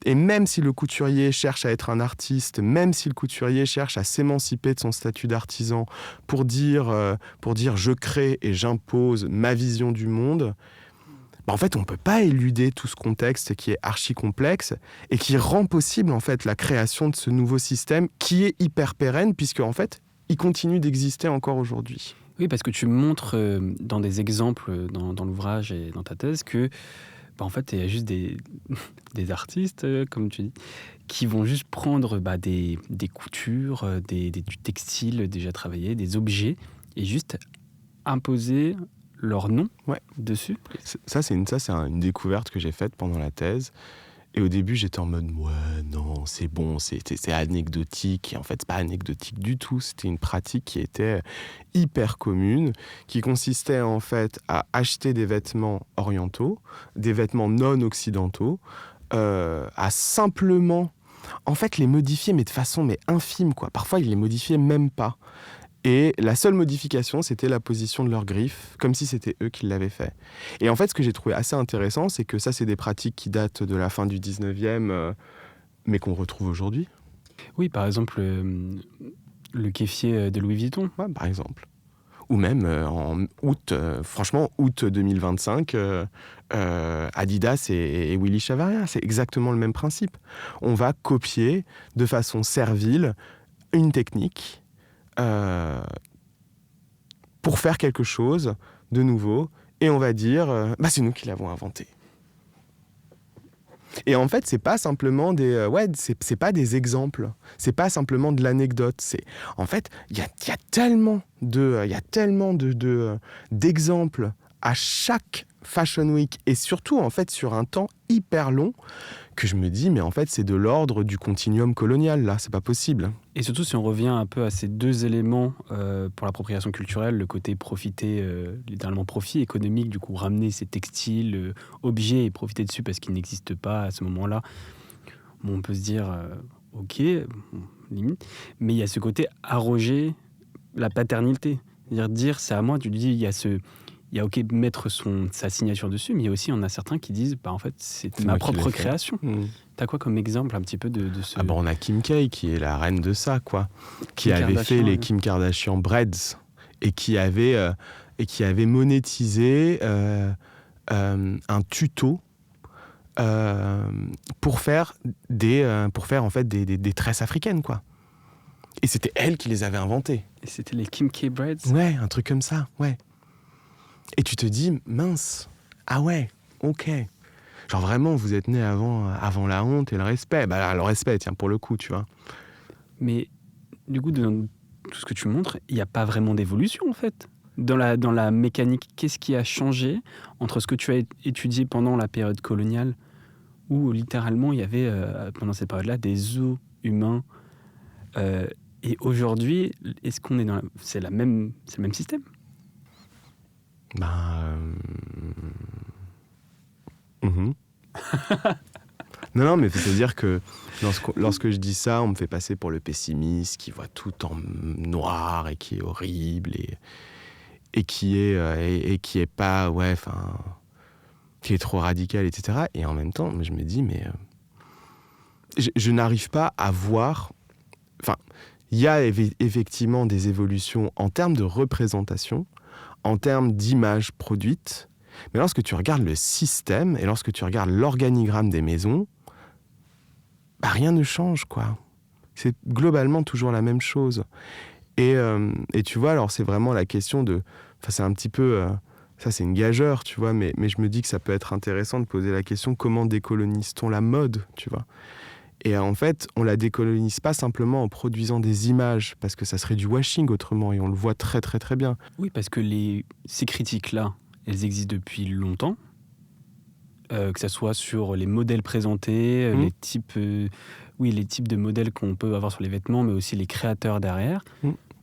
même si le couturier cherche à être un artiste, même si le couturier cherche à s'émanciper de son statut d'artisan pour dire je crée et j'impose ma vision du monde, en fait, on ne peut pas éluder tout ce contexte qui est archi complexe et qui rend possible en fait la création de ce nouveau système qui est hyper pérenne puisque en fait, il continue d'exister encore aujourd'hui. Oui, parce que tu montres dans des exemples dans l'ouvrage et dans ta thèse que en fait, il y a juste des artistes, comme tu dis, qui vont juste prendre des coutures, du textile déjà travaillé, des objets, et juste imposer leur nom dessus. Ça, c'est une découverte que j'ai faite pendant la thèse. Et au début, j'étais en mode « ouais, non, c'est bon, c'est anecdotique ». Et en fait, c'est pas anecdotique du tout. C'était une pratique qui était hyper commune, qui consistait en fait à acheter des vêtements orientaux, des vêtements non occidentaux, à simplement, en fait, les modifier, mais de façon infime, quoi. Parfois, ils les modifiaient même pas. Et la seule modification, c'était la position de leurs griffes, comme si c'était eux qui l'avaient fait. Et en fait, ce que j'ai trouvé assez intéressant, c'est que ça, c'est des pratiques qui datent de la fin du 19e, mais qu'on retrouve aujourd'hui. Oui, par exemple, le kéfier de Louis Vuitton. Ouais, par exemple. Ou même en août 2025, Adidas et Willy Chavaria. C'est exactement le même principe. On va copier de façon servile une technique pour faire quelque chose de nouveau, et on va dire c'est nous qui l'avons inventé. Et en fait, c'est pas simplement c'est pas des exemples, c'est pas simplement de l'anecdote. En fait, il y a tellement d'exemples à chaque Fashion Week, et surtout en fait sur un temps hyper long, que je me dis mais en fait c'est de l'ordre du continuum colonial là, c'est pas possible. Et surtout si on revient un peu à ces deux éléments pour l'appropriation culturelle, le côté profiter, littéralement profit économique, du coup ramener ces textiles, objets et profiter dessus parce qu'ils n'existent pas à ce moment-là. Bon, on peut se dire ok, bon, limite, mais il y a ce côté arroger la paternité, dire c'est à moi, tu dis il y a ok mettre sa signature dessus, mais il y a aussi, on a certains qui disent en fait c'est ma propre création. T'as quoi comme exemple un petit peu de ce... Ah bah on a Kim K qui est la reine de ça quoi, qui avait fait les Kim Kardashian Breads et qui avait monétisé un tuto pour faire en fait des tresses africaines quoi. Et c'était elle qui les avait inventées. Et c'était les Kim K Breads. Ouais, un truc comme ça, ouais. Et tu te dis, mince, ah ouais, ok. Genre vraiment, vous êtes né avant la honte et le respect. Bah là, le respect, tiens, pour le coup, tu vois. Mais du coup, dans tout ce que tu montres, il n'y a pas vraiment d'évolution, en fait. Dans la mécanique, qu'est-ce qui a changé entre ce que tu as étudié pendant la période coloniale, où littéralement, il y avait, pendant cette période-là, des os humains et aujourd'hui, est-ce qu'on est c'est le même système? Non, mais c'est-à-dire que lorsque je dis ça, on me fait passer pour le pessimiste qui voit tout en noir et qui est horrible et qui est pas, ouais, enfin, qui est trop radical, etc. Et en même temps, je me dis, mais je n'arrive pas à voir. Enfin, il y a effectivement des évolutions en termes de représentation, en termes d'images produites, mais lorsque tu regardes le système et lorsque tu regardes l'organigramme des maisons, rien ne change, quoi. C'est globalement toujours la même chose. Et tu vois, alors c'est vraiment la question de... Enfin, c'est un petit peu... ça, c'est une gageure, tu vois, mais je me dis que ça peut être intéressant de poser la question, comment décolonise-t-on la mode, tu vois ? Et en fait, on la décolonise pas simplement en produisant des images, parce que ça serait du washing autrement, et on le voit très très très bien. Oui, parce que ces critiques-là, elles existent depuis longtemps, que ça soit sur les modèles présentés, les types de modèles qu'on peut avoir sur les vêtements, mais aussi les créateurs derrière.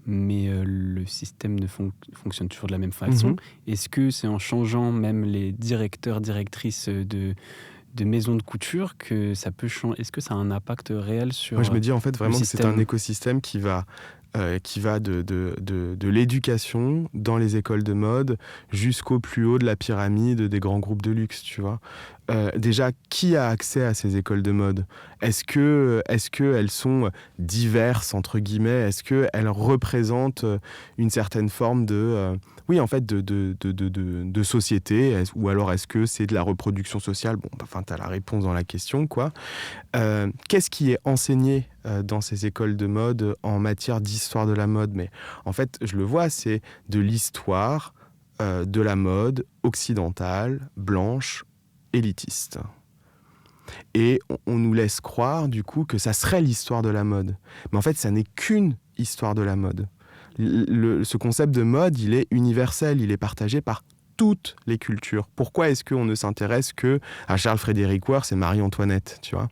Mais le système ne fonctionne toujours de la même façon. Est-ce que c'est en changeant même les directeurs, directrices de maisons de couture que ça peut changer? Est-ce que ça a un impact réel sur... Moi, je me dis en fait vraiment que c'est un écosystème qui va de l'éducation dans les écoles de mode jusqu'au plus haut de la pyramide des grands groupes de luxe, tu vois. Déjà, qui a accès à ces écoles de mode ? Est-ce que elles sont diverses, entre guillemets ? Est-ce qu'elles représentent une certaine forme de société ? Ou alors est-ce que c'est de la reproduction sociale ? Bon, enfin, t'as la réponse dans la question, quoi. Qu'est-ce qui est enseigné dans ces écoles de mode en matière d'histoire de la mode ? Mais en fait, je le vois, c'est de l'histoire de la mode occidentale, blanche, élitiste. Et on nous laisse croire, du coup, que ça serait l'histoire de la mode. Mais en fait, ça n'est qu'une histoire de la mode. Ce concept de mode, il est universel, il est partagé par toutes les cultures. Pourquoi est-ce qu'on ne s'intéresse que à Charles-Frédéric Worth et Marie-Antoinette, tu vois ?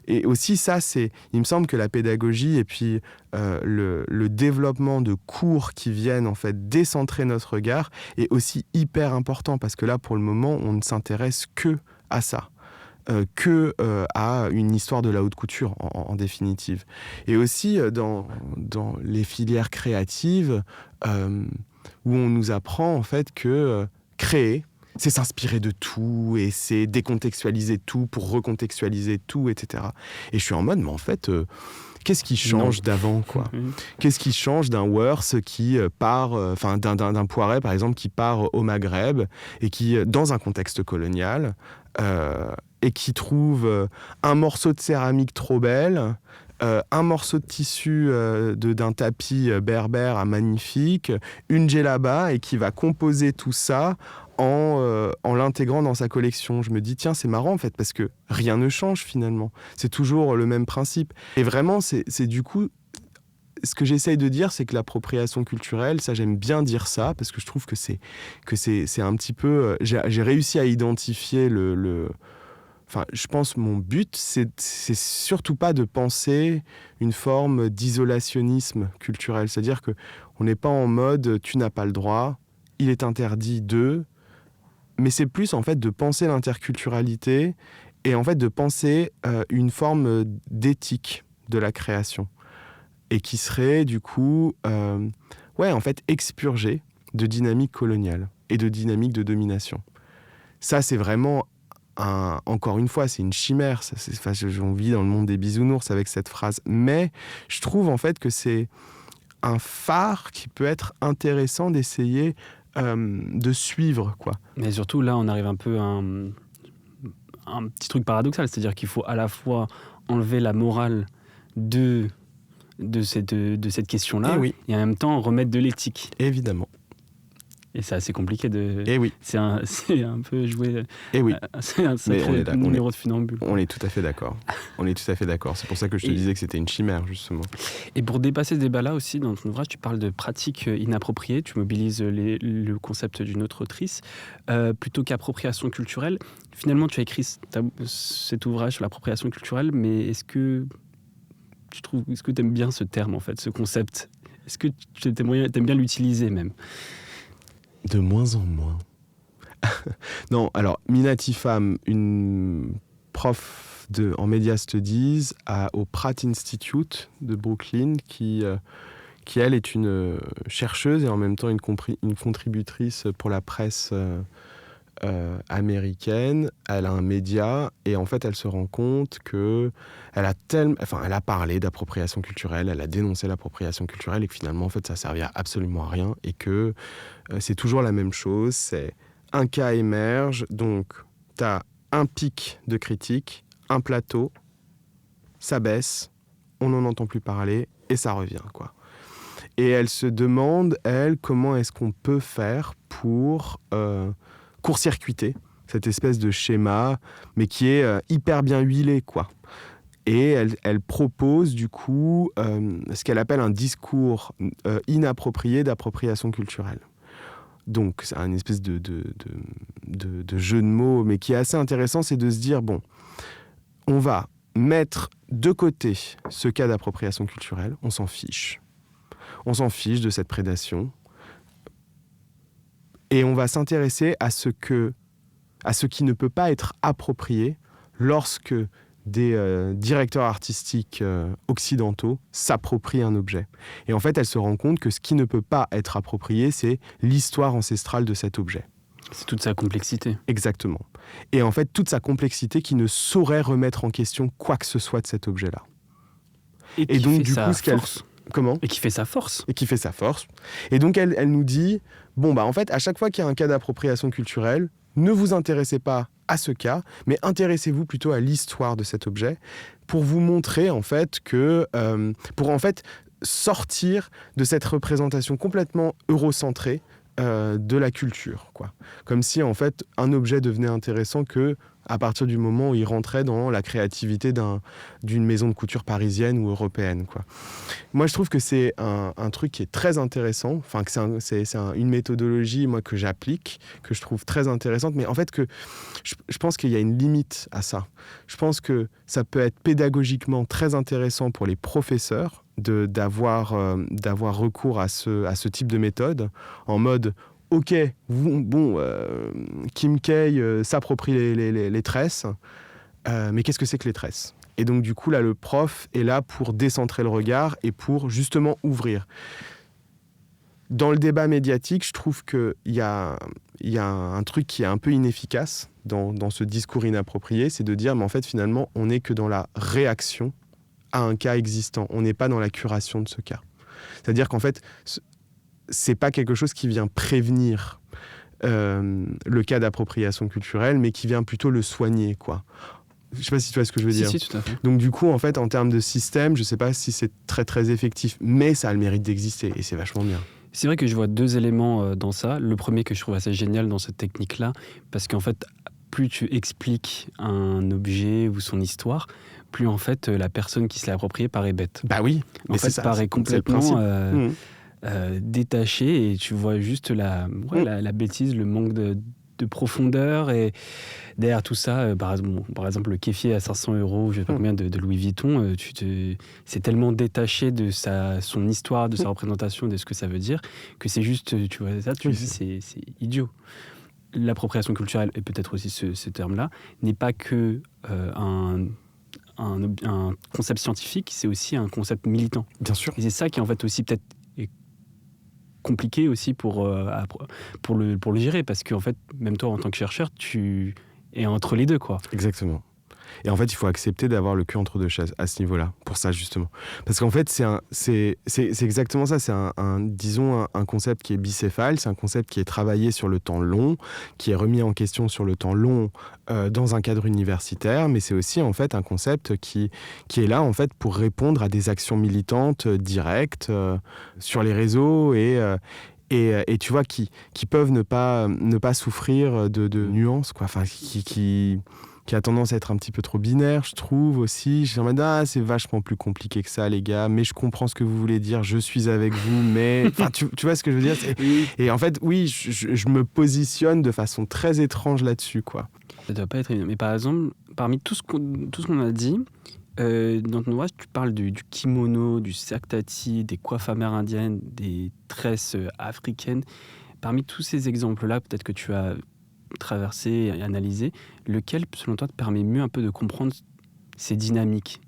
Et aussi, ça, il me semble que la pédagogie et puis le développement de cours qui viennent en fait décentrer notre regard est aussi hyper important, parce que là, pour le moment, on ne s'intéresse que à ça. À une histoire de la haute couture, en définitive. Et aussi dans les filières créatives, où on nous apprend en fait que créer, c'est s'inspirer de tout, et c'est décontextualiser tout pour recontextualiser tout, etc. Et je suis en mode, mais en fait, qu'est-ce qui change d'avant, quoi ? Qu'est-ce qui change d'un Worth qui part, d'un Poiret, par exemple, qui part au Maghreb, et qui, dans un contexte colonial, et qui trouve un morceau de céramique trop belle, un morceau de tissu d'un tapis berbère magnifique, une djellaba, et qui va composer tout ça en l'intégrant dans sa collection. Je me dis, tiens, c'est marrant en fait, parce que rien ne change finalement. C'est toujours le même principe. Et vraiment, c'est du coup, ce que j'essaye de dire, c'est que l'appropriation culturelle, ça j'aime bien dire ça, parce que je trouve que c'est un petit peu... j'ai réussi à identifier Enfin, je pense mon but, c'est surtout pas de penser une forme d'isolationnisme culturel. C'est-à-dire qu'on n'est pas en mode « tu n'as pas le droit », il est interdit de... Mais c'est plus en fait de penser l'interculturalité et en fait de penser une forme d'éthique de la création et qui serait du coup en fait expurgée de dynamique coloniale et de dynamique de domination. Ça, c'est vraiment encore une fois, c'est une chimère. On vit dans le monde des bisounours avec cette phrase, mais je trouve en fait que c'est un phare qui peut être intéressant d'essayer de suivre, quoi. Mais surtout, là, on arrive un peu à un petit truc paradoxal, c'est-à-dire qu'il faut à la fois enlever la morale de cette question-là, et en même temps remettre de l'éthique. Évidemment. Et c'est assez compliqué de... C'est un peu jouer... c'est un sacré numéro de funambule. On est tout à fait d'accord. C'est pour ça que je te disais que c'était une chimère, justement. Et pour dépasser ce débat-là aussi, dans ton ouvrage, tu parles de pratiques inappropriées. Tu mobilises le concept d'une autre autrice. Plutôt qu'appropriation culturelle. Finalement, tu as écrit cet ouvrage sur l'appropriation culturelle, mais est-ce que tu aimes bien ce terme, en fait, ce concept ? Est-ce que tu aimes bien l'utiliser, même ? De moins en moins. Non, alors, Mina Tifam, une prof en Media Studies au Pratt Institute de Brooklyn, qui elle, est une chercheuse et en même temps une contributrice pour la presse américaine. Elle a un média et en fait, elle se rend compte que elle a parlé d'appropriation culturelle, elle a dénoncé l'appropriation culturelle et que finalement, en fait, ça servait absolument à rien et que c'est toujours la même chose. C'est un cas émerge, donc tu as un pic de critique, un plateau, ça baisse, on n'en entend plus parler et ça revient, quoi. Et elle se demande, comment est-ce qu'on peut faire pour court-circuiter cette espèce de schéma, mais qui est hyper bien huilé, quoi. Et elle propose, du coup, ce qu'elle appelle un discours inapproprié d'appropriation culturelle. Donc, c'est un espèce de jeu de mots, mais qui est assez intéressant, c'est de se dire, bon, on va mettre de côté ce cas d'appropriation culturelle, on s'en fiche. On s'en fiche de cette prédation. Et on va s'intéresser à ce qui ne peut pas être approprié lorsque des directeurs artistiques occidentaux s'approprient un objet. Et en fait, elle se rend compte que ce qui ne peut pas être approprié, c'est l'histoire ancestrale de cet objet. C'est toute sa complexité. Exactement. Et en fait, toute sa complexité qui ne saurait remettre en question quoi que ce soit de cet objet-là. Et donc, du coup, Comment ? Et qui fait sa force. Et donc, elle nous dit, en fait, à chaque fois qu'il y a un cas d'appropriation culturelle, ne vous intéressez pas à ce cas, mais intéressez-vous plutôt à l'histoire de cet objet pour vous montrer, en fait, pour en fait sortir de cette représentation complètement eurocentrée de la culture, quoi. Comme si, en fait, un objet devenait intéressant à partir du moment où il rentrait dans la créativité d'une maison de couture parisienne ou européenne, quoi. Moi, je trouve que c'est un truc qui est très intéressant, enfin, que c'est une méthodologie, moi, que j'applique, que je trouve très intéressante, mais en fait, je pense qu'il y a une limite à ça. Je pense que ça peut être pédagogiquement très intéressant pour les professeurs d'avoir recours à ce type de méthode, en mode ok, Kim K s'approprie les tresses, mais qu'est-ce que c'est que les tresses ? Et donc du coup là, le prof est là pour décentrer le regard et pour justement ouvrir. Dans le débat médiatique, je trouve qu'il y a un truc qui est un peu inefficace dans ce discours inapproprié, c'est de dire mais en fait finalement on n'est que dans la réaction à un cas existant. On n'est pas dans la curation de ce cas. C'est-à-dire qu'en fait, c'est pas quelque chose qui vient prévenir le cas d'appropriation culturelle, mais qui vient plutôt le soigner, quoi. Je sais pas si tu vois ce que je veux dire. Si, tout à fait. Donc du coup, en fait, en termes de système, je sais pas si c'est très très effectif, mais ça a le mérite d'exister et c'est vachement bien. C'est vrai que je vois deux éléments dans ça. Le premier que je trouve assez génial dans cette technique-là, parce qu'en fait, plus tu expliques un objet ou son histoire, plus en fait la personne qui se l'est approprié paraît bête. Bah oui, En mais fait, c'est ça. paraît C'est le complètement principe. détaché et tu vois juste la bêtise, le manque de profondeur et derrière tout ça, par exemple le kéfier à 500 €, je sais pas combien de Louis Vuitton, c'est tellement détaché de son histoire, de sa représentation, de ce que ça veut dire, que c'est juste, tu vois ça, tu dis c'est idiot. L'appropriation culturelle, et peut-être aussi ce terme-là, n'est pas que un concept scientifique, c'est aussi un concept militant. Bien sûr. Et c'est ça qui est en fait aussi peut-être compliqué aussi pour le gérer, parce qu'en fait, même toi en tant que chercheur, tu es entre les deux, quoi. Exactement. Et en fait, il faut accepter d'avoir le cul entre deux chaises à ce niveau-là, pour ça justement. Parce qu'en fait, c'est exactement ça. C'est disons un concept qui est bicéphale, c'est un concept qui est travaillé sur le temps long, qui est remis en question sur le temps long dans un cadre universitaire, mais c'est aussi en fait un concept qui est là en fait pour répondre à des actions militantes directes sur les réseaux et tu vois qui peuvent ne pas souffrir de nuances, quoi. Enfin, qui a tendance à être un petit peu trop binaire, je trouve aussi. Je suis en mode, c'est vachement plus compliqué que ça, les gars, mais je comprends ce que vous voulez dire, je suis avec vous, mais... Enfin, tu vois ce que je veux dire? Et en fait, oui, je me positionne de façon très étrange là-dessus, quoi. Ça doit pas être évident. Mais par exemple, parmi tout ce qu'on a dit, dans ton ouvrage, tu parles du kimono, du saktati, des coiffes amérindiennes, des tresses africaines. Parmi tous ces exemples-là, peut-être que tu as traversé et analysé, lequel, selon toi, te permet mieux un peu de comprendre ces dynamiques,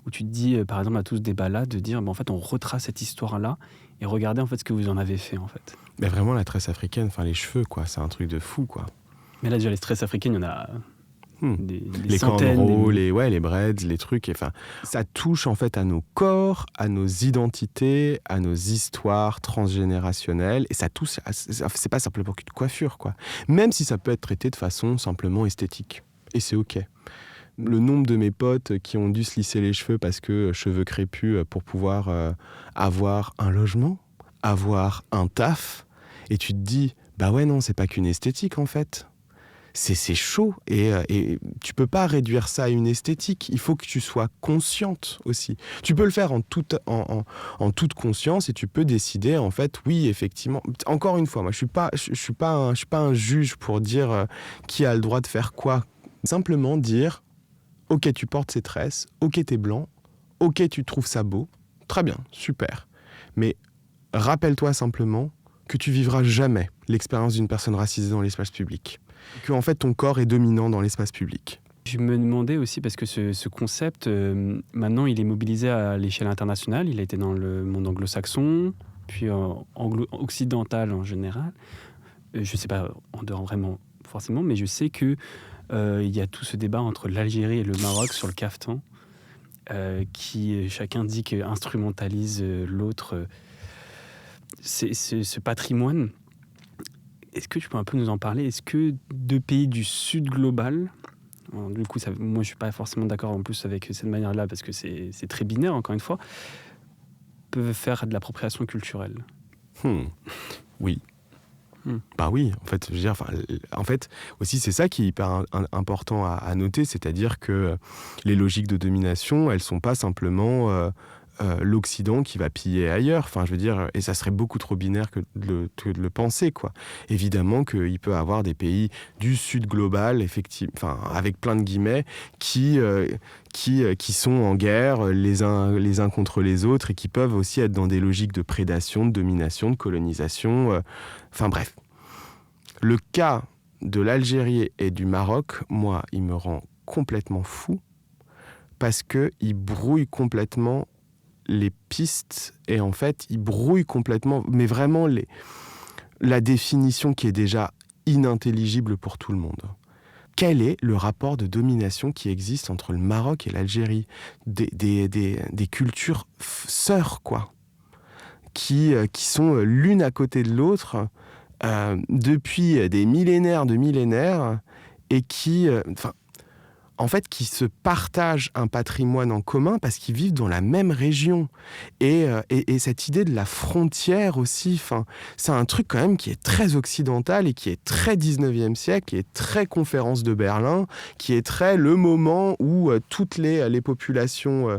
où tu te dis, par exemple, à tout ce débat-là, de dire, en fait, on retrace cette histoire-là et regardez en fait ce que vous en avez fait, en fait. Mais vraiment, la tresse africaine, enfin les cheveux, quoi, c'est un truc de fou, quoi. Mais là, déjà, les tresses africaines, il y en a des les centaines. Cornrows, les braids, les trucs, enfin, ça touche en fait à nos corps, à nos identités, à nos histoires transgénérationnelles, et ça touche, c'est pas simplement qu'une coiffure, quoi. Même si ça peut être traité de façon simplement esthétique, et c'est ok. Le nombre de mes potes qui ont dû se lisser les cheveux parce que cheveux crépus pour pouvoir avoir un logement, avoir un taf, et tu te dis, bah ouais non, c'est pas qu'une esthétique en fait. C'est chaud et tu peux pas réduire ça à une esthétique. Il faut que tu sois consciente aussi. Tu peux le faire en toute conscience et tu peux décider en fait, oui effectivement. Encore une fois, moi je suis pas un juge pour dire qui a le droit de faire quoi. Simplement dire, ok tu portes ces tresses, ok t'es blanc, ok tu trouves ça beau, très bien, super. Mais rappelle-toi simplement que tu vivras jamais l'expérience d'une personne racisée dans l'espace public. Que en fait ton corps est dominant dans l'espace public. Je me demandais aussi, parce que ce concept, maintenant il est mobilisé à l'échelle internationale, il a été dans le monde anglo-saxon, puis occidental en général. Je ne sais pas en dehors vraiment forcément, mais je sais qu'il y a tout ce débat entre l'Algérie et le Maroc sur le caftan, qui chacun dit qu'instrumentalise l'autre, ce patrimoine. Est-ce que tu peux un peu nous en parler? Est-ce que deux pays du sud global, alors, du coup, moi je ne suis pas forcément d'accord en plus avec cette manière-là, parce que c'est très binaire, encore une fois, peuvent faire de l'appropriation culturelle? Oui. Bah oui, en fait, je veux dire, en fait, aussi c'est ça qui est hyper important à noter, c'est-à-dire que les logiques de domination, elles sont pas simplement l'Occident qui va piller ailleurs. Enfin, je veux dire, et ça serait beaucoup trop binaire que de le penser, quoi. Évidemment qu'il peut y avoir des pays du Sud global, effectivement, enfin, avec plein de guillemets, qui sont en guerre les uns contre les autres et qui peuvent aussi être dans des logiques de prédation, de domination, de colonisation. Enfin bref. Le cas de l'Algérie et du Maroc, moi, il me rend complètement fou parce qu'il brouille complètement les pistes et en fait, il brouille complètement, mais vraiment la définition qui est déjà inintelligible pour tout le monde. Quel est le rapport de domination qui existe entre le Maroc et l'Algérie? Des cultures sœurs, quoi, qui sont l'une à côté de l'autre depuis des millénaires de millénaires et qui... en fait, qui se partagent un patrimoine en commun parce qu'ils vivent dans la même région. Et cette idée de la frontière aussi, c'est un truc quand même qui est très occidental et qui est très 19e siècle, qui est très conférence de Berlin, qui est très le moment où toutes les populations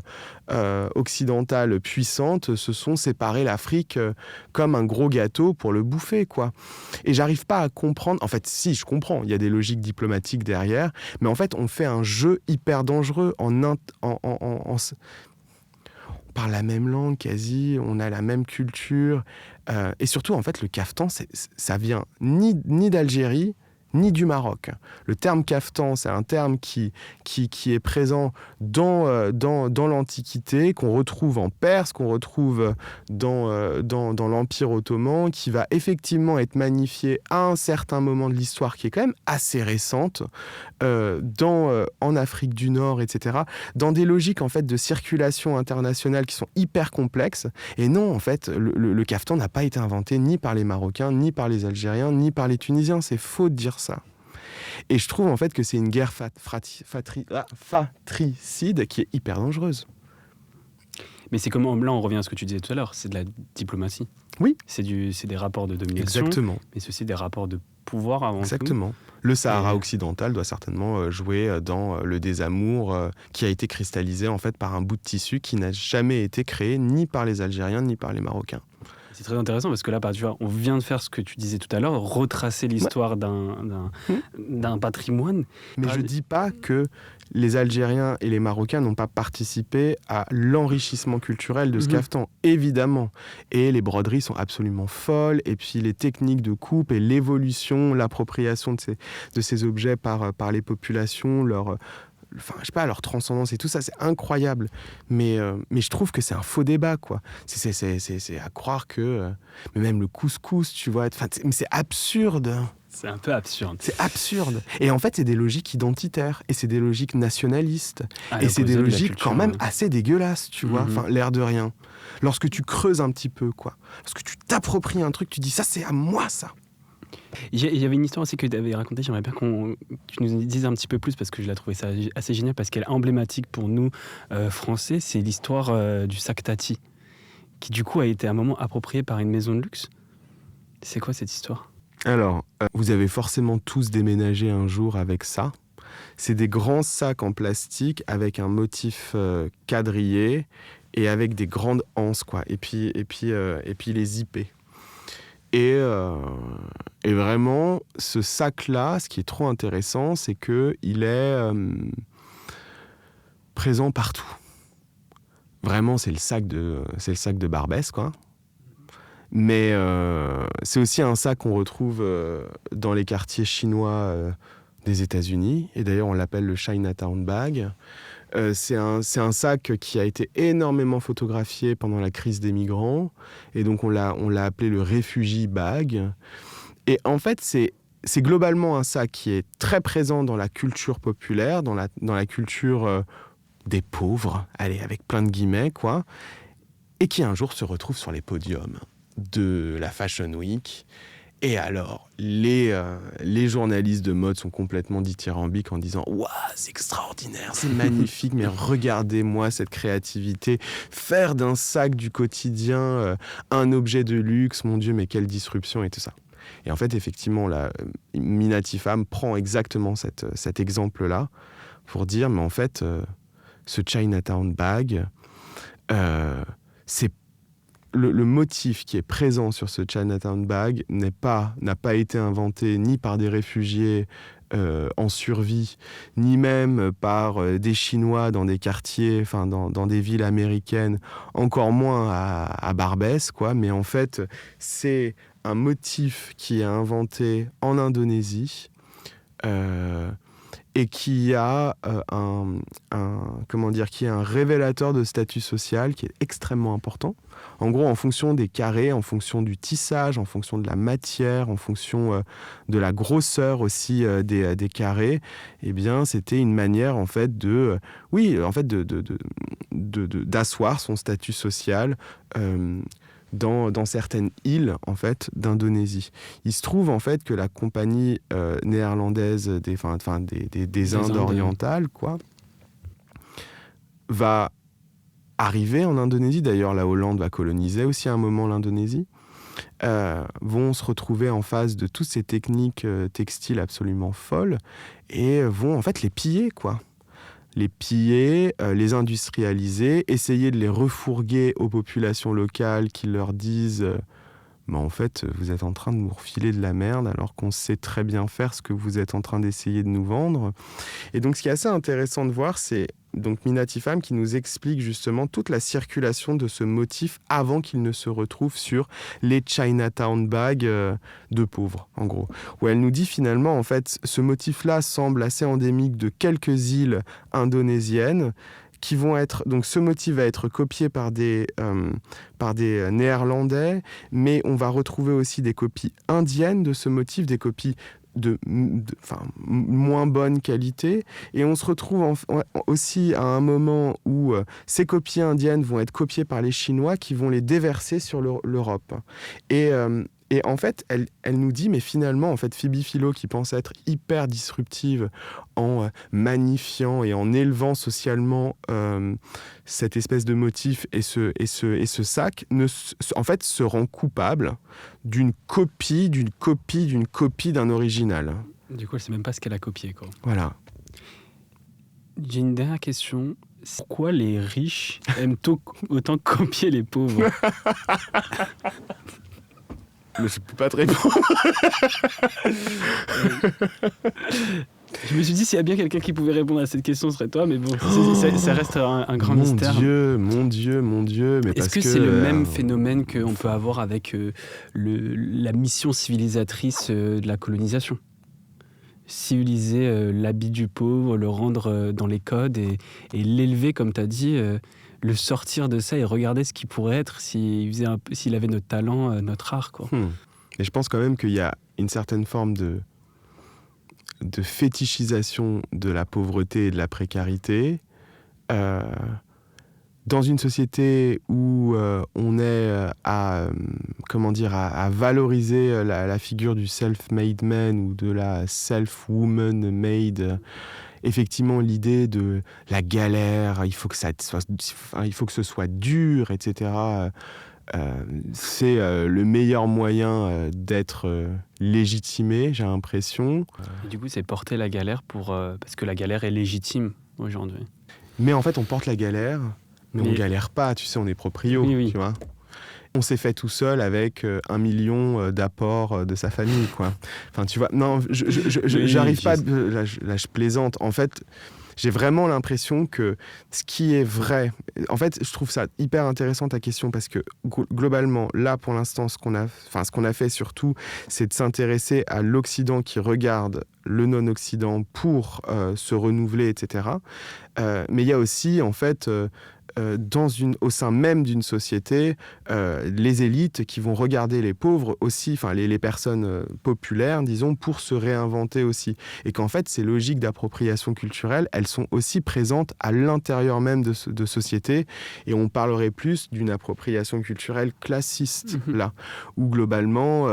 occidentales puissantes se sont séparées l'Afrique comme un gros gâteau pour le bouffer, quoi. Et j'arrive pas à comprendre, en fait, si, je comprends, il y a des logiques diplomatiques derrière, mais en fait, on fait un jeu hyper dangereux on parle la même langue quasi, on a la même culture, et surtout, en fait, le caftan, ça vient ni d'Algérie, ni du Maroc. Le terme caftan, c'est un terme qui est présent dans l'Antiquité, qu'on retrouve en Perse, qu'on retrouve dans l'Empire ottoman, qui va effectivement être magnifié à un certain moment de l'histoire qui est quand même assez récente, en Afrique du Nord, etc., dans des logiques en fait de circulation internationale qui sont hyper complexes. Et non, en fait, le caftan n'a pas été inventé ni par les Marocains, ni par les Algériens, ni par les Tunisiens. C'est faux de dire ça. Et je trouve en fait que c'est une guerre fratricide qui est hyper dangereuse. Mais c'est comment, là on revient à ce que tu disais tout à l'heure, c'est de la diplomatie. Oui. C'est des rapports de domination. Exactement. Mais c'est aussi des rapports de pouvoir avant Exactement. tout. Le Sahara occidental doit certainement jouer dans le désamour qui a été cristallisé en fait par un bout de tissu qui n'a jamais été créé ni par les Algériens ni par les Marocains. C'est très intéressant parce que là, tu vois, on vient de faire ce que tu disais tout à l'heure, retracer l'histoire d'un patrimoine. Mais je ne dis pas que les Algériens et les Marocains n'ont pas participé à l'enrichissement culturel de ce caftan, évidemment. Et les broderies sont absolument folles, et puis les techniques de coupe et l'évolution, l'appropriation de ces objets par les populations, leur transcendance et tout ça, c'est incroyable. Mais je trouve que c'est un faux débat, quoi. C'est à croire que... mais même le couscous, tu vois, mais c'est absurde. C'est un peu absurde. C'est absurde. Et en fait, c'est des logiques identitaires, et c'est des logiques nationalistes. Et c'est des logiques quand même assez dégueulasses, tu vois, l'air de rien. Lorsque tu creuses un petit peu, quoi. Lorsque tu t'appropries un truc, tu dis, ça, c'est à moi, ça. Il y avait une histoire aussi que tu avais racontée, j'aimerais bien que tu nous dises un petit peu plus parce que je l'ai trouvé ça assez génial parce qu'elle est emblématique pour nous Français, c'est l'histoire du sac Tati qui du coup a été à un moment approprié par une maison de luxe. C'est quoi cette histoire ? Alors, vous avez forcément tous déménagé un jour avec ça. C'est des grands sacs en plastique avec un motif quadrillé et avec des grandes anses, quoi. Et puis les zippés. Et vraiment, ce sac-là, ce qui est trop intéressant, c'est qu'il est présent partout. Vraiment, c'est le sac de Barbès, quoi. Mais c'est aussi un sac qu'on retrouve dans les quartiers chinois des États-Unis. Et d'ailleurs, on l'appelle le Chinatown Bag. C'est un sac qui a été énormément photographié pendant la crise des migrants. Et donc, on l'a appelé le Refugee Bag. Et en fait, c'est globalement un sac qui est très présent dans la culture populaire, dans la culture des pauvres, allez, avec plein de guillemets, quoi. Et qui un jour se retrouve sur les podiums de la Fashion Week. Et alors, les journalistes de mode sont complètement dithyrambiques en disant « Waouh, c'est extraordinaire, c'est magnifique, mais regardez-moi cette créativité. Faire d'un sac du quotidien un objet de luxe, mon Dieu, mais quelle disruption !» et tout ça. Et en fait, effectivement, Minatifam prend exactement cet exemple-là pour dire « Mais en fait, ce Chinatown Bag, c'est le motif qui est présent sur ce Chinatown Bag n'a pas été inventé ni par des réfugiés en survie, ni même par des Chinois dans des quartiers, enfin dans des villes américaines, encore moins à Barbès, quoi. Mais en fait, c'est un motif qui est inventé en Indonésie et qui a qui est un révélateur de statut social qui est extrêmement important. En gros, en fonction des carrés, en fonction du tissage, en fonction de la matière, en fonction de la grosseur aussi des carrés, eh bien, c'était une manière en fait d'asseoir son statut social dans certaines îles en fait d'Indonésie. Il se trouve en fait que la compagnie néerlandaise des Indes orientales va arriver en Indonésie. D'ailleurs, la Hollande va coloniser aussi à un moment l'Indonésie. Vont se retrouver en face de toutes ces techniques textiles absolument folles et vont en fait les piller, les piller, les industrialiser, essayer de les refourguer aux populations locales qui leur disent en fait, vous êtes en train de nous refiler de la merde alors qu'on sait très bien faire ce que vous êtes en train d'essayer de nous vendre. Et donc, ce qui est assez intéressant de voir, c'est donc Minati Pham qui nous explique justement toute la circulation de ce motif avant qu'il ne se retrouve sur les Chinatown bags de pauvres, en gros. Où elle nous dit finalement, en fait, ce motif-là semble assez endémique de quelques îles indonésiennes qui vont être... Donc ce motif va être copié par des Néerlandais, mais on va retrouver aussi des copies indiennes de ce motif, des copies de moins bonne qualité, et on se retrouve aussi à un moment où ces copies indiennes vont être copiées par les Chinois qui vont les déverser sur l'Europe. Et en fait, elle nous dit, mais finalement, en fait, Phoebe Philo, qui pense être hyper disruptive en magnifiant et en élevant socialement cette espèce de motif et ce sac, en fait, se rend coupable d'une copie d'un original. Du coup, elle ne sait même pas ce qu'elle a copié, quoi. Voilà. J'ai une dernière question. Pourquoi les riches aiment autant copier les pauvres ? Mais je peux pas te répondre. Je me suis dit, s'il y a bien quelqu'un qui pouvait répondre à cette question, ce serait toi, mais bon, ça reste un grand mystère. Mon Dieu. Mais est-ce que c'est le même phénomène qu'on peut avoir avec la mission civilisatrice de la colonisation ? Civiliser l'habit du pauvre, le rendre dans les codes et l'élever, comme tu as dit, le sortir de ça et regarder ce qu'il pourrait être s'il avait notre talent, notre art, quoi. Et je pense quand même qu'il y a une certaine forme de fétichisation de la pauvreté et de la précarité dans une société où on est à valoriser la figure du self-made man ou de la self-woman made. Effectivement, l'idée de la galère, il faut que ce soit dur, etc. C'est le meilleur moyen d'être légitimé, j'ai l'impression. Et du coup, c'est porter la galère parce que la galère est légitime aujourd'hui. Mais en fait, on porte la galère, mais on galère pas, tu sais, on est proprio, oui. Tu vois. On s'est fait tout seul avec 1 million d'apports de sa famille, quoi. Enfin, tu vois, non, j'arrive pas... Là, je plaisante. En fait, j'ai vraiment l'impression que ce qui est vrai... En fait, je trouve ça hyper intéressant, ta question, parce que globalement, là, pour l'instant, ce qu'on a fait surtout, c'est de s'intéresser à l'Occident qui regarde le non-Occident pour se renouveler, etc. Mais il y a aussi, en fait... au sein même d'une société, les élites qui vont regarder les pauvres aussi, enfin les personnes populaires, disons, pour se réinventer aussi. Et qu'en fait, ces logiques d'appropriation culturelle, elles sont aussi présentes à l'intérieur même de sociétés. Et on parlerait plus d'une appropriation culturelle classiste, là, où globalement,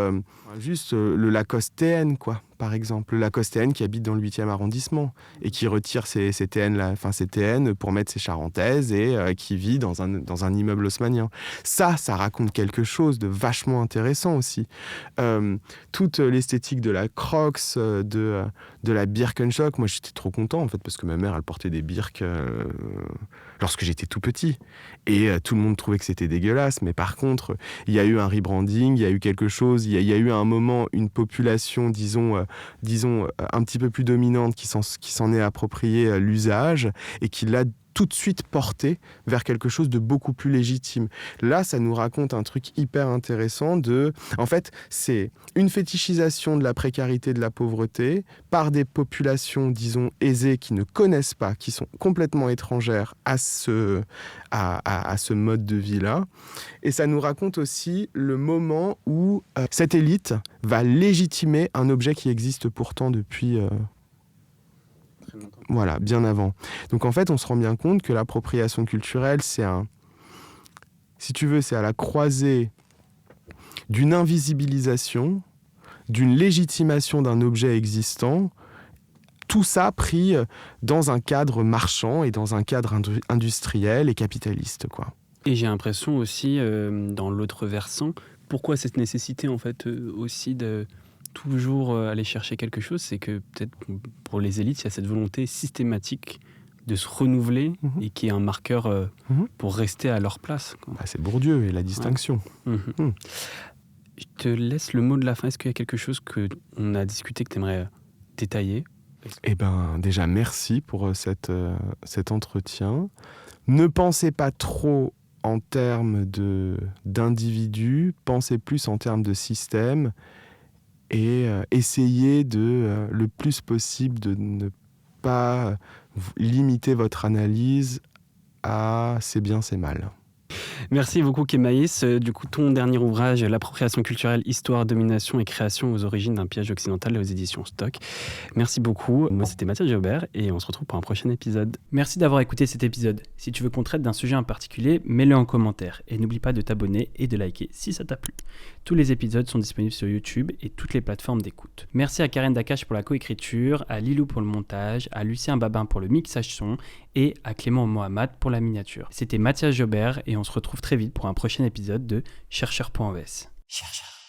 juste le Lacostéen, quoi. Par exemple, le Lacostéen qui habite dans le 8e arrondissement et qui retire ses TN pour mettre ses charentaises et qui vit dans un immeuble haussmannien. Ça raconte quelque chose de vachement intéressant aussi. Toute l'esthétique de la Crocs, de la Birkenstock, moi j'étais trop content en fait parce que ma mère elle portait des Birk lorsque j'étais tout petit et tout le monde trouvait que c'était dégueulasse, mais par contre il y a eu un rebranding, il y a eu quelque chose, il y a eu à un moment une population disons un petit peu plus dominante qui s'en est approprié l'usage et qui l'a tout de suite porté vers quelque chose de beaucoup plus légitime. Là, ça nous raconte un truc hyper intéressant en fait, c'est une fétichisation de la précarité, de la pauvreté par des populations, disons, aisées qui ne connaissent pas, qui sont complètement étrangères à ce mode de vie-là. Et ça nous raconte aussi le moment où cette élite va légitimer un objet qui existe pourtant depuis... Voilà, bien avant. Donc en fait, on se rend bien compte que l'appropriation culturelle, c'est à la croisée d'une invisibilisation, d'une légitimation d'un objet existant, tout ça pris dans un cadre marchand et dans un cadre industriel et capitaliste, quoi. Et j'ai l'impression aussi, dans l'autre versant, pourquoi cette nécessité en fait aussi de toujours aller chercher quelque chose, c'est que peut-être pour les élites, il y a cette volonté systématique de se renouveler et qui est un marqueur pour rester à leur place, quoi. Bah, c'est Bourdieu et la distinction. Ouais. Je te laisse le mot de la fin. Est-ce qu'il y a quelque chose qu'on a discuté que tu aimerais détailler ? Eh bien, déjà, merci pour cet entretien. Ne pensez pas trop en termes d'individus, pensez plus en termes de système et essayez le plus possible de ne pas limiter votre analyse à c'est bien, c'est mal. Merci beaucoup Kémaïs. Du coup, ton dernier ouvrage, L'appropriation culturelle, histoire, domination et création aux origines d'un piège occidental aux éditions Stock. Merci beaucoup. Moi, c'était Mathias Jaubert et on se retrouve pour un prochain épisode. Merci d'avoir écouté cet épisode. Si tu veux qu'on traite d'un sujet en particulier, mets-le en commentaire et n'oublie pas de t'abonner et de liker si ça t'a plu. Tous les épisodes sont disponibles sur YouTube et toutes les plateformes d'écoute. Merci à Karen Dakache pour la coécriture, à Lilou pour le montage, à Lucien Babin pour le mixage son et à Clément Mohamed pour la miniature. C'était Mathias Jaubert et on se retrouve très vite pour un prochain épisode de Chercheur.es. Chercheur.